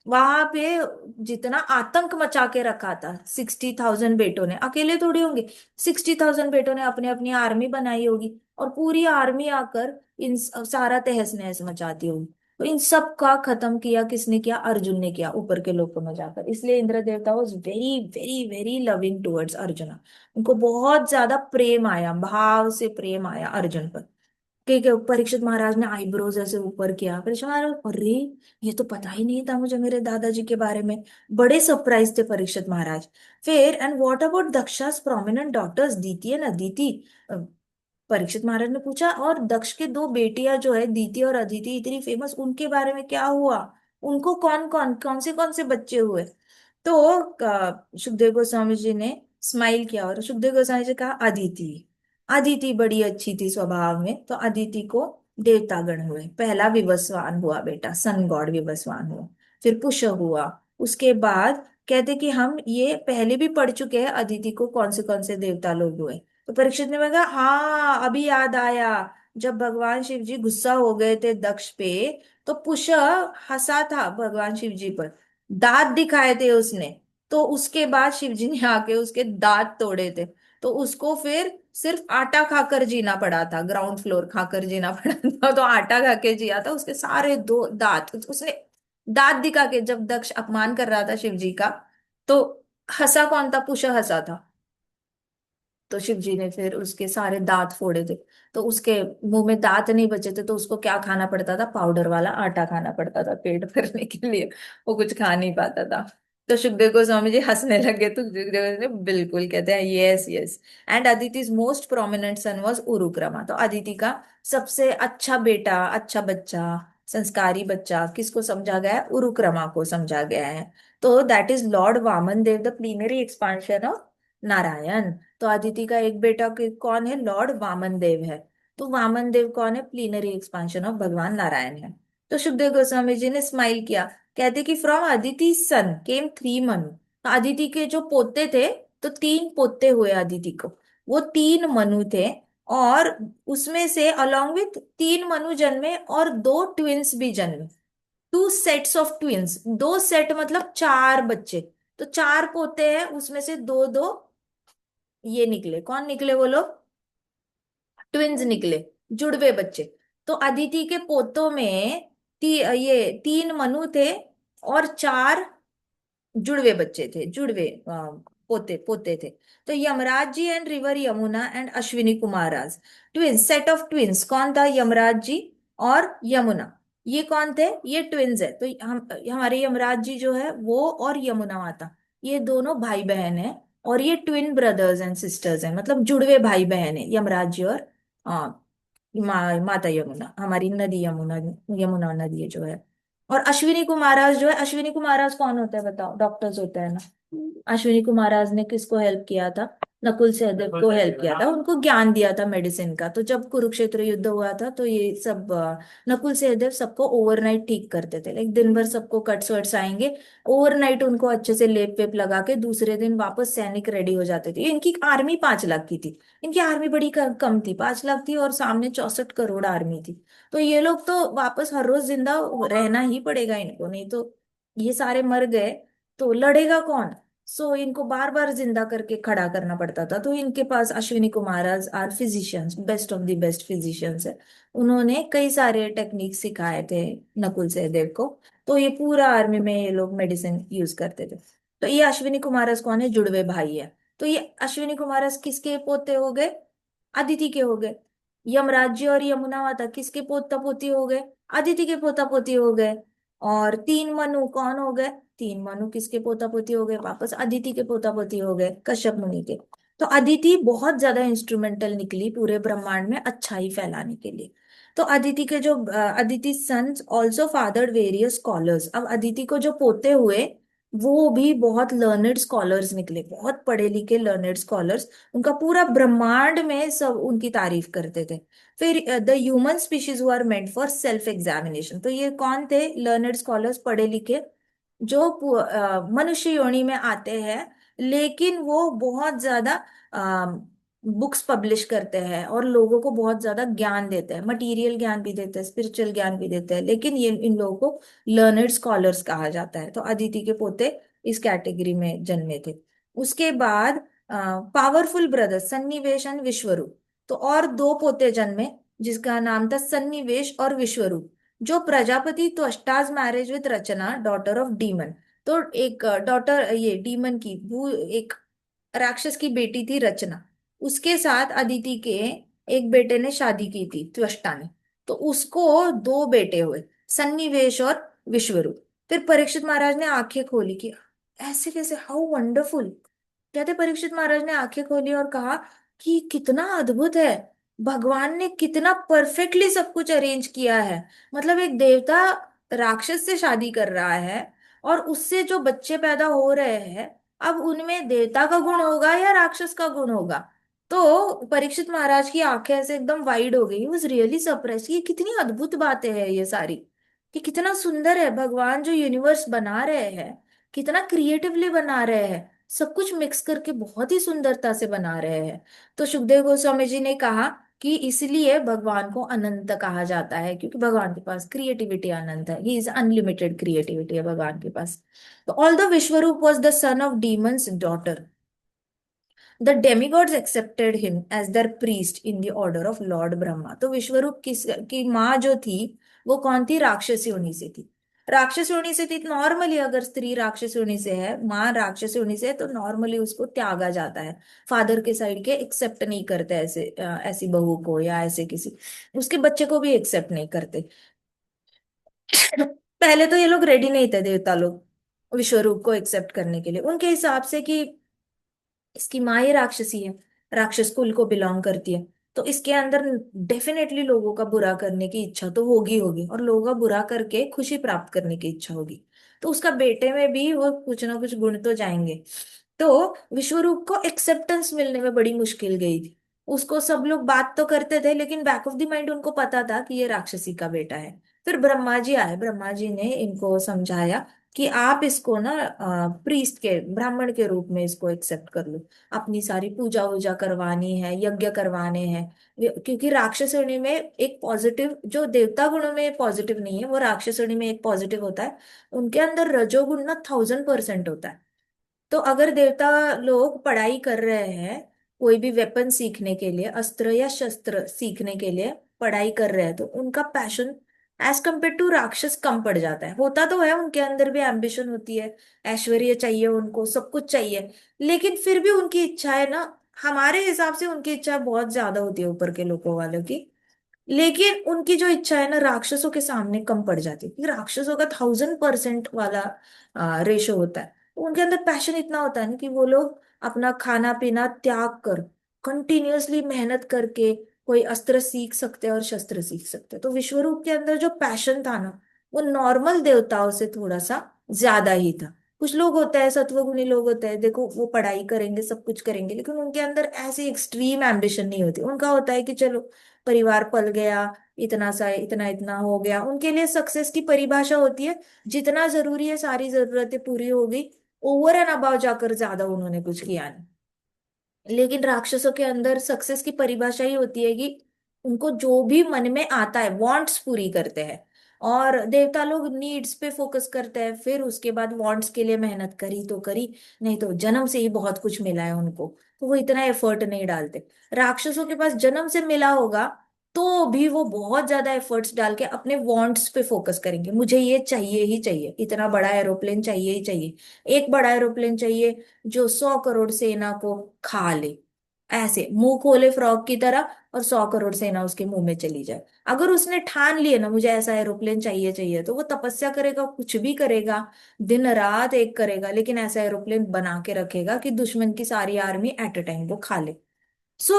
वहां पे जितना आतंक मचा के रखा था, 60,000 बेटों ने, अकेले थोड़ी होंगे, 60,000 बेटों ने अपनी अपनी आर्मी बनाई होगी, और पूरी आर्मी आकर इन सारा तहस नहस मचाती होगी। तो इन सब का खत्म किया किसने किया? अर्जुन ने किया, ऊपर के लोगों में जाकर। इसलिए इंद्र देवता was very very very loving towards Arjun. उनको बहुत ज्यादा प्रेम आया, भाव से प्रेम आया अर्जुन पर। ठीक है, परीक्षित महाराज ने आईब्रोज ऐसे ऊपर किया। परीक्षित महाराज, अरे ये तो पता ही नहीं था मुझे मेरे दादाजी के बारे में। बड़े सरप्राइज थे परीक्षित महाराज। फिर, and what about Daksha's prominent daughters Diti and Aditi? Parikshit Maharaj ने पूछा, और दक्ष के दो बेटियां जो है दीति और अदिति, इतनी फेमस, उनके बारे में क्या हुआ? उनको कौन से बच्चे हुए? तो सुखदेव गोस्वामी जी ने स्माइल किया और सुखदेव गोस्वामी जी कहा, अदिति। अदिति बड़ी अच्छी थी स्वभाव में, तो अदिति को देवतागण हुए। पहला विवस्वान हुआ बेटा, सन गॉड विवस्वान हुआ। फिर पुष हुआ। उसके बाद कहते कि हम ये पहले भी पढ़ चुके हैं अदिति को कौन से देवता लोग हुए। तो परीक्षित ने कहा, हाँ अभी याद आया। जब भगवान शिव जी गुस्सा हो गए थे दक्ष पे, तो पुष हंसा था भगवान शिव जी पर, दांत दिखाए थे उसने। तो उसके बाद शिव जी ने आके उसके दांत तोड़े थे। तो उसको फिर सिर्फ आटा खाकर जीना पड़ा था, ग्राउंड फ्लोर खाकर जीना पड़ा था। तो आटा खा के जिया था, उसके सारे दो दांत उसने दांत दिखा के, जब दक्ष अपमान कर रहा था शिव जी का, तो हंसा कौन था? पुष हंसा था। तो शिव जी ने फिर उसके सारे दांत फोड़े थे। तो उसके मुंह में दांत नहीं बचे थे, तो उसको क्या खाना पड़ता था? पाउडर वाला आटा खाना पड़ता था पेट भरने के लिए। वो कुछ खा नहीं पाता था। तो सुखदेव गोस्वामी जी हंसने लगे, तो सुखदेव ने बिल्कुल, कहते हैं, yes yes. And Aditi's most prominent son was Urukrama. तो अदिति का सबसे अच्छा बेटा, अच्छा बच्चा, संस्कारी बच्चा किसको समझा गया है? उरुक्रमा को समझा गया है। तो that is lord Vaman Dev, the plenary expansion of Narayan. तो अदिति का एक बेटा कौन है? लॉर्ड वामन देव है। तो वामन देव कौन है? प्लीनरी एक्सपांशन ऑफ भगवान नारायण है। तो सुखदेव गोस्वामी जी ने स्माइल किया, कहते कि from Aditi son came three Manu. तो अदिति के जो पोते थे, तो तीन पोते हुए अदिति को, वो तीन मनु थे। और उसमें से अलोंग विथ तीन मनु जन्मे, और दो ट्विंस भी जन्मे। टू सेट्स ऑफ ट्विंस, दो सेट मतलब चार बच्चे। तो चार पोते हैं, उसमें से दो दो ये निकले। कौन निकले वो लोग? ट्विंस निकले, जुड़वे बच्चे। तो अदिति के पोतों में ये तीन मनु थे, और चार जुड़वे बच्चे थे, जुड़वे पोते पोते थे। तो Yamraj ji and river Yamuna and Ashwini Kumaras, twins, set of twins. कौन था? यमराज जी और यमुना। ये कौन थे? ये ट्विंस है। तो हम हमारे यमराज जी जो है वो, और यमुना माता, ये दोनों भाई बहन है। और ये ट्विन ब्रदर्स एंड सिस्टर्स हैं, मतलब जुड़वे भाई बहन है यमराज जी और माता यमुना, हमारी नदी यमुना, यमुना नदी है जो है। और अश्विनी कुमाराज जो है, अश्विनी कुमाराज कौन होता है बताओ? डॉक्टर्स होते हैं ना। अश्विनी कुमाराज ने किसको हेल्प किया था? नकुल सहदेव को हेल्प किया था, उनको ज्ञान दिया था मेडिसिन का। तो जब कुरुक्षेत्र युद्ध हुआ था, तो ये सब नकुल सहदेव सबको ओवरनाइट ठीक करते थे। लाइक दिन भर सबको कट्स वट्स आएंगे, ओवरनाइट उनको अच्छे से लेप वेप लगा के दूसरे दिन वापस सैनिक रेडी हो जाते थे। इनकी आर्मी 5 लाख की थी। इनकी आर्मी बड़ी कम थी, 5 लाख थी, और सामने 64 करोड़ आर्मी थी। तो ये लोग तो वापस हर रोज जिंदा रहना ही पड़ेगा इनको, नहीं तो ये सारे मर गए तो लड़ेगा कौन? सो इनको बार बार जिंदा करके खड़ा करना पड़ता था। तो इनके पास Ashwini Kumar are physicians, best of the best physicians है। उन्होंने कई सारे टेक्निक सिखाए थे नकुल सहदेव को। तो ये पूरा आर्मी में ये लोग मेडिसिन यूज करते थे। तो ये अश्विनी कुमारस कौन है? जुड़वे भाई है। तो ये अश्विनी कुमारस किसके पोते हो गए? अदिति के हो गए। यमराज्य और यमुना माता किसके पोता पोती हो गए? अदिति के पोता पोती हो गए। और तीन मनु कौन हो गए? तीन मनु किसके पोता पोती हो गए? वापस अदिति के पोता पोती हो गए, कश्यप मुनि के। तो अदिति बहुत ज्यादा इंस्ट्रूमेंटल निकली पूरे ब्रह्मांड में अच्छाई फैलाने के लिए। तो अदिति के जो Aditi sons also fathered various scholars. अब अदिति को जो पोते हुए, वो भी बहुत लर्नेड स्कॉलर्स निकले, बहुत पढ़े लिखे लर्नेड स्कॉलर्स। उनका पूरा ब्रह्मांड में सब उनकी तारीफ करते थे। फिर the human species are meant for self examination. तो ये कौन थे लर्नेड स्कॉलर्स, पढ़े लिखे, जो मनुष्य योनि में आते हैं, लेकिन वो बहुत ज्यादा बुक्स पब्लिश करते हैं और लोगों को बहुत ज्यादा ज्ञान देते हैं, मटेरियल ज्ञान भी देते हैं, स्पिरिचुअल ज्ञान भी देते हैं, लेकिन ये इन लोगों को लर्नड स्कॉलर्स कहा जाता है। तो अदिति के पोते इस कैटेगरी में जन्मे थे। उसके बाद पावरफुल ब्रदर्स सन्निवेश एंड विश्वरूप, तो और दो पोते जन्मे जिसका नाम था सन्निवेश और विश्वरूप, जो Prajapati Tvashta's marriage with Rachana daughter of demon. तो एक डॉटर, ये डीमन की वो एक राक्षस की बेटी थी रचना, उसके साथ अदिति के एक बेटे ने शादी की थी त्वष्टा ने। तो उसको दो बेटे हुए, सन्निवेश और विश्वरूप। फिर परीक्षित महाराज ने आंखें खोली कि ऐसे कैसे, हाउ वंडरफुल। कहते परीक्षित महाराज ने आंखें खोली और कहा कि कितना अद्भुत है, भगवान ने कितना परफेक्टली सब कुछ अरेंज किया है। मतलब एक देवता राक्षस से शादी कर रहा है और उससे जो बच्चे पैदा हो रहे हैं, अब उनमें देवता का गुण होगा या राक्षस का गुण होगा। तो परीक्षित महाराज की आंखें ऐसे एकदम वाइड हो गई, वॉज रियली सरप्राइज। ये कितनी अद्भुत बातें हैं ये सारी, कि कितना सुंदर है भगवान जो यूनिवर्स बना रहे हैं, कितना क्रिएटिवली बना रहे हैं, सब कुछ मिक्स करके बहुत ही सुंदरता से बना रहे हैं। तो सुखदेव गोस्वामी जी ने कहा कि इसलिए भगवान को अनंत कहा जाता है, क्योंकि भगवान के पास क्रिएटिविटी अनंत है, ही इज अनलिमिटेड क्रिएटिविटी है भगवान के पास। तो although Vishwarup was the son of demons daughter, the demigods accepted him as their priest in the order of lord Brahma. तो विश्वरूप किस की माँ जो थी, वो कौन थी? राक्षसी योनि से थी। राक्षस योनि से थी, नॉर्मली अगर स्त्री राक्षस योनि से है, माँ राक्षस योनि से है, तो नॉर्मली उसको त्यागा जाता है। फादर के साइड के एक्सेप्ट नहीं करते ऐसे ऐसी बहू को, या ऐसे किसी उसके बच्चे को भी एक्सेप्ट नहीं करते। पहले तो ये लोग रेडी नहीं थे, देवता लोग विश्वरूप को एक्सेप्ट करने के लिए, उनके हिसाब से कि इसकी माँ ही राक्षसी है, राक्षस कुल को बिलोंग करती है, तो इसके अंदर डेफिनेटली लोगों का बुरा करने की इच्छा तो होगी होगी, और लोगों का बुरा करके खुशी प्राप्त करने की इच्छा होगी। तो उसका बेटे में भी वो कुछ ना कुछ गुण तो जाएंगे। तो विश्वरूप को एक्सेप्टेंस मिलने में बड़ी मुश्किल गई थी। उसको सब लोग बात तो करते थे, लेकिन बैक ऑफ द माइंड उनको पता था कि ये राक्षसी का बेटा है। फिर ब्रह्मा जी आए, ब्रह्मा जी ने इनको समझाया कि आप इसको ना प्रीस्ट के, ब्राह्मण के रूप में इसको एक्सेप्ट कर लो। अपनी सारी पूजा वूजा करवानी है, यज्ञ करवाने हैं। क्योंकि राक्षस योनि में एक पॉजिटिव, जो देवता गुणों में पॉजिटिव नहीं है, वो राक्षस योनि में एक पॉजिटिव होता है। उनके अंदर रजोगुण ना 1000% होता है। तो अगर देवता लोग पढ़ाई कर रहे हैं, कोई भी वेपन सीखने के लिए, अस्त्र या शस्त्र सीखने के लिए पढ़ाई कर रहे हैं, तो उनका पैशन एज कंपेयर टू राक्षस कम पड़ जाता है। होता तो है, उनके अंदर भी एम्बिशन होती है, ऐश्वर्य चाहिए उनको, सब कुछ चाहिए, लेकिन फिर भी उनकी इच्छाएं ना, हमारे हिसाब से उनकी इच्छा बहुत ज्यादा होती है ऊपर के लोगों वालों की, लेकिन उनकी जो इच्छा है ना राक्षसों के सामने कम पड़ जाती है, क्योंकि राक्षसों का 1000% वाला रेशो होता है। तो उनके अंदर पैशन इतना होता है ना कि वो लोग अपना खाना पीना त्याग कर कंटिन्यूअसली मेहनत करके कोई अस्त्र सीख सकते हैं और शस्त्र सीख सकते हैं। तो विश्वरूप के अंदर जो पैशन था ना, वो नॉर्मल देवताओं से थोड़ा सा ज्यादा ही था। कुछ लोग होते हैं, सत्वगुणी लोग होते हैं, देखो वो पढ़ाई करेंगे, सब कुछ करेंगे, लेकिन उनके अंदर ऐसी एक्सट्रीम एम्बिशन नहीं होती। उनका होता है कि चलो परिवार पल गया, इतना सा इतना इतना हो गया, उनके लिए सक्सेस की परिभाषा होती है जितना जरूरी है सारी जरूरतें पूरी हो गई, ओवर एंड अबाव जाकर ज्यादा उन्होंने कुछ किया नहीं। लेकिन राक्षसों के अंदर सक्सेस की परिभाषा ही होती है कि उनको जो भी मन में आता है, वांट्स पूरी करते हैं। और देवता लोग नीड्स पे फोकस करते हैं, फिर उसके बाद वांट्स के लिए मेहनत करी तो करी, नहीं तो जन्म से ही बहुत कुछ मिला है उनको, तो वो इतना एफर्ट नहीं डालते। राक्षसों के पास जन्म से मिला होगा तो भी वो बहुत ज्यादा एफर्ट्स डाल के अपने वांट्स पे फोकस करेंगे, मुझे ये चाहिए ही चाहिए, इतना बड़ा एरोप्लेन चाहिए ही चाहिए, एक बड़ा एरोप्लेन चाहिए जो 100 करोड़ सेना को खा ले, ऐसे मुंह खोले फ्रॉग की तरह, और 100 करोड़ सेना उसके मुंह में चली जाए। अगर उसने ठान लिए ना मुझे ऐसा एरोप्लेन चाहिए चाहिए, तो वो तपस्या करेगा, कुछ भी करेगा, दिन रात एक करेगा, लेकिन ऐसा एरोप्लेन बना के रखेगा कि दुश्मन की सारी आर्मी एट अ टाइम वो खा ले। सो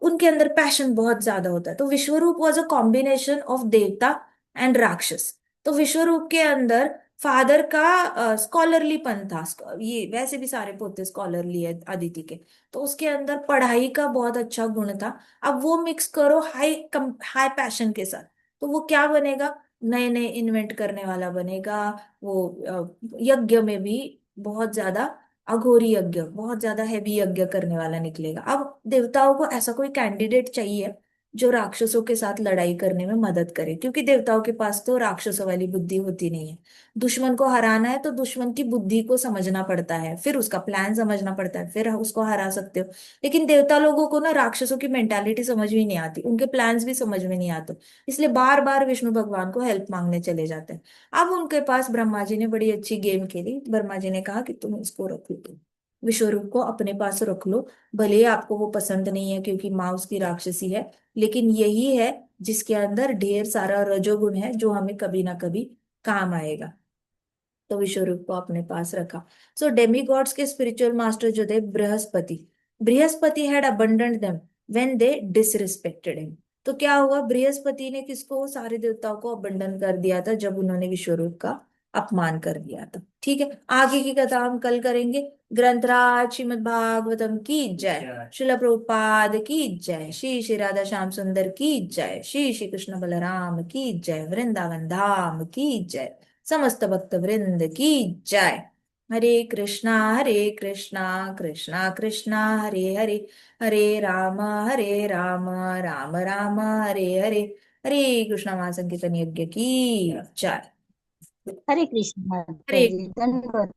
उनके अंदर पैशन बहुत ज्यादा होता है। तो विश्वरूप वॉज अ कॉम्बिनेशन ऑफ देवता एंड राक्षस। तो विश्वरूप के अंदर फादर का स्कॉलरलीपन था, ये वैसे भी सारे पोते स्कॉलरली है अदिति के, तो उसके अंदर पढ़ाई का बहुत अच्छा गुण था। अब वो मिक्स करो हाई हाई पैशन के साथ, तो वो क्या बनेगा? नए नए इन्वेंट करने वाला बनेगा वो। यज्ञ में भी बहुत ज्यादा अघोरी यज्ञ, बहुत ज्यादा हैवी यज्ञ करने वाला निकलेगा। अब देवताओं को ऐसा कोई कैंडिडेट चाहिए जो राक्षसों के साथ लड़ाई करने में मदद करे, क्योंकि देवताओं के पास तो राक्षसों वाली बुद्धि होती नहीं है। दुश्मन को हराना है तो दुश्मन की बुद्धि को समझना पड़ता है, फिर उसका प्लान समझना पड़ता है, फिर उसको हरा सकते हो। लेकिन देवता लोगों को ना राक्षसों की मेंटालिटी समझ में नहीं आती, उनके प्लान्स भी समझ में नहीं आते, इसलिए बार बार विष्णु भगवान को हेल्प मांगने चले जाते हैं। अब उनके पास ब्रह्मा जी ने बड़ी अच्छी गेम खेली। ब्रह्मा जी ने कहा कि तुम इसको रख लो, तुम विश्वरूप को अपने पास रख लो। भले ही आपको वो पसंद नहीं है क्योंकि माँ उसकी राक्षसी है, लेकिन यही है जिसके अंदर ढेर सारा रजोगुण है जो हमें कभी ना कभी काम आएगा। तो विश्वरूप को अपने पास रखा। सो डेमीगॉड्स के स्पिरिचुअल मास्टर जो थे Brihaspati, Brihaspati had abandoned them when they disrespected him. तो क्या हुआ, बृहस्पति ने किसको, सारे देवताओं को अबंडन कर दिया था जब उन्होंने विश्वरूप का अपमान कर दिया था। ठीक है, आगे की कथा हम कल करेंगे। ग्रंथराज श्रीमद् भागवतम की जय, श्रील प्रभुपाद की जय, श्री श्री राधा श्याम सुंदर की जय, श्री श्री कृष्ण बलराम की जय, वृंदावन धाम की जय, समस्त भक्त वृंद की जय। हरे कृष्णा कृष्णा कृष्णा हरे हरे, हरे राम राम राम हरे हरे। हरे कृष्णा महासंकीर्तन यज्ञ की जय। हरे कृष्ण माता हरे जी, धन्यवाद।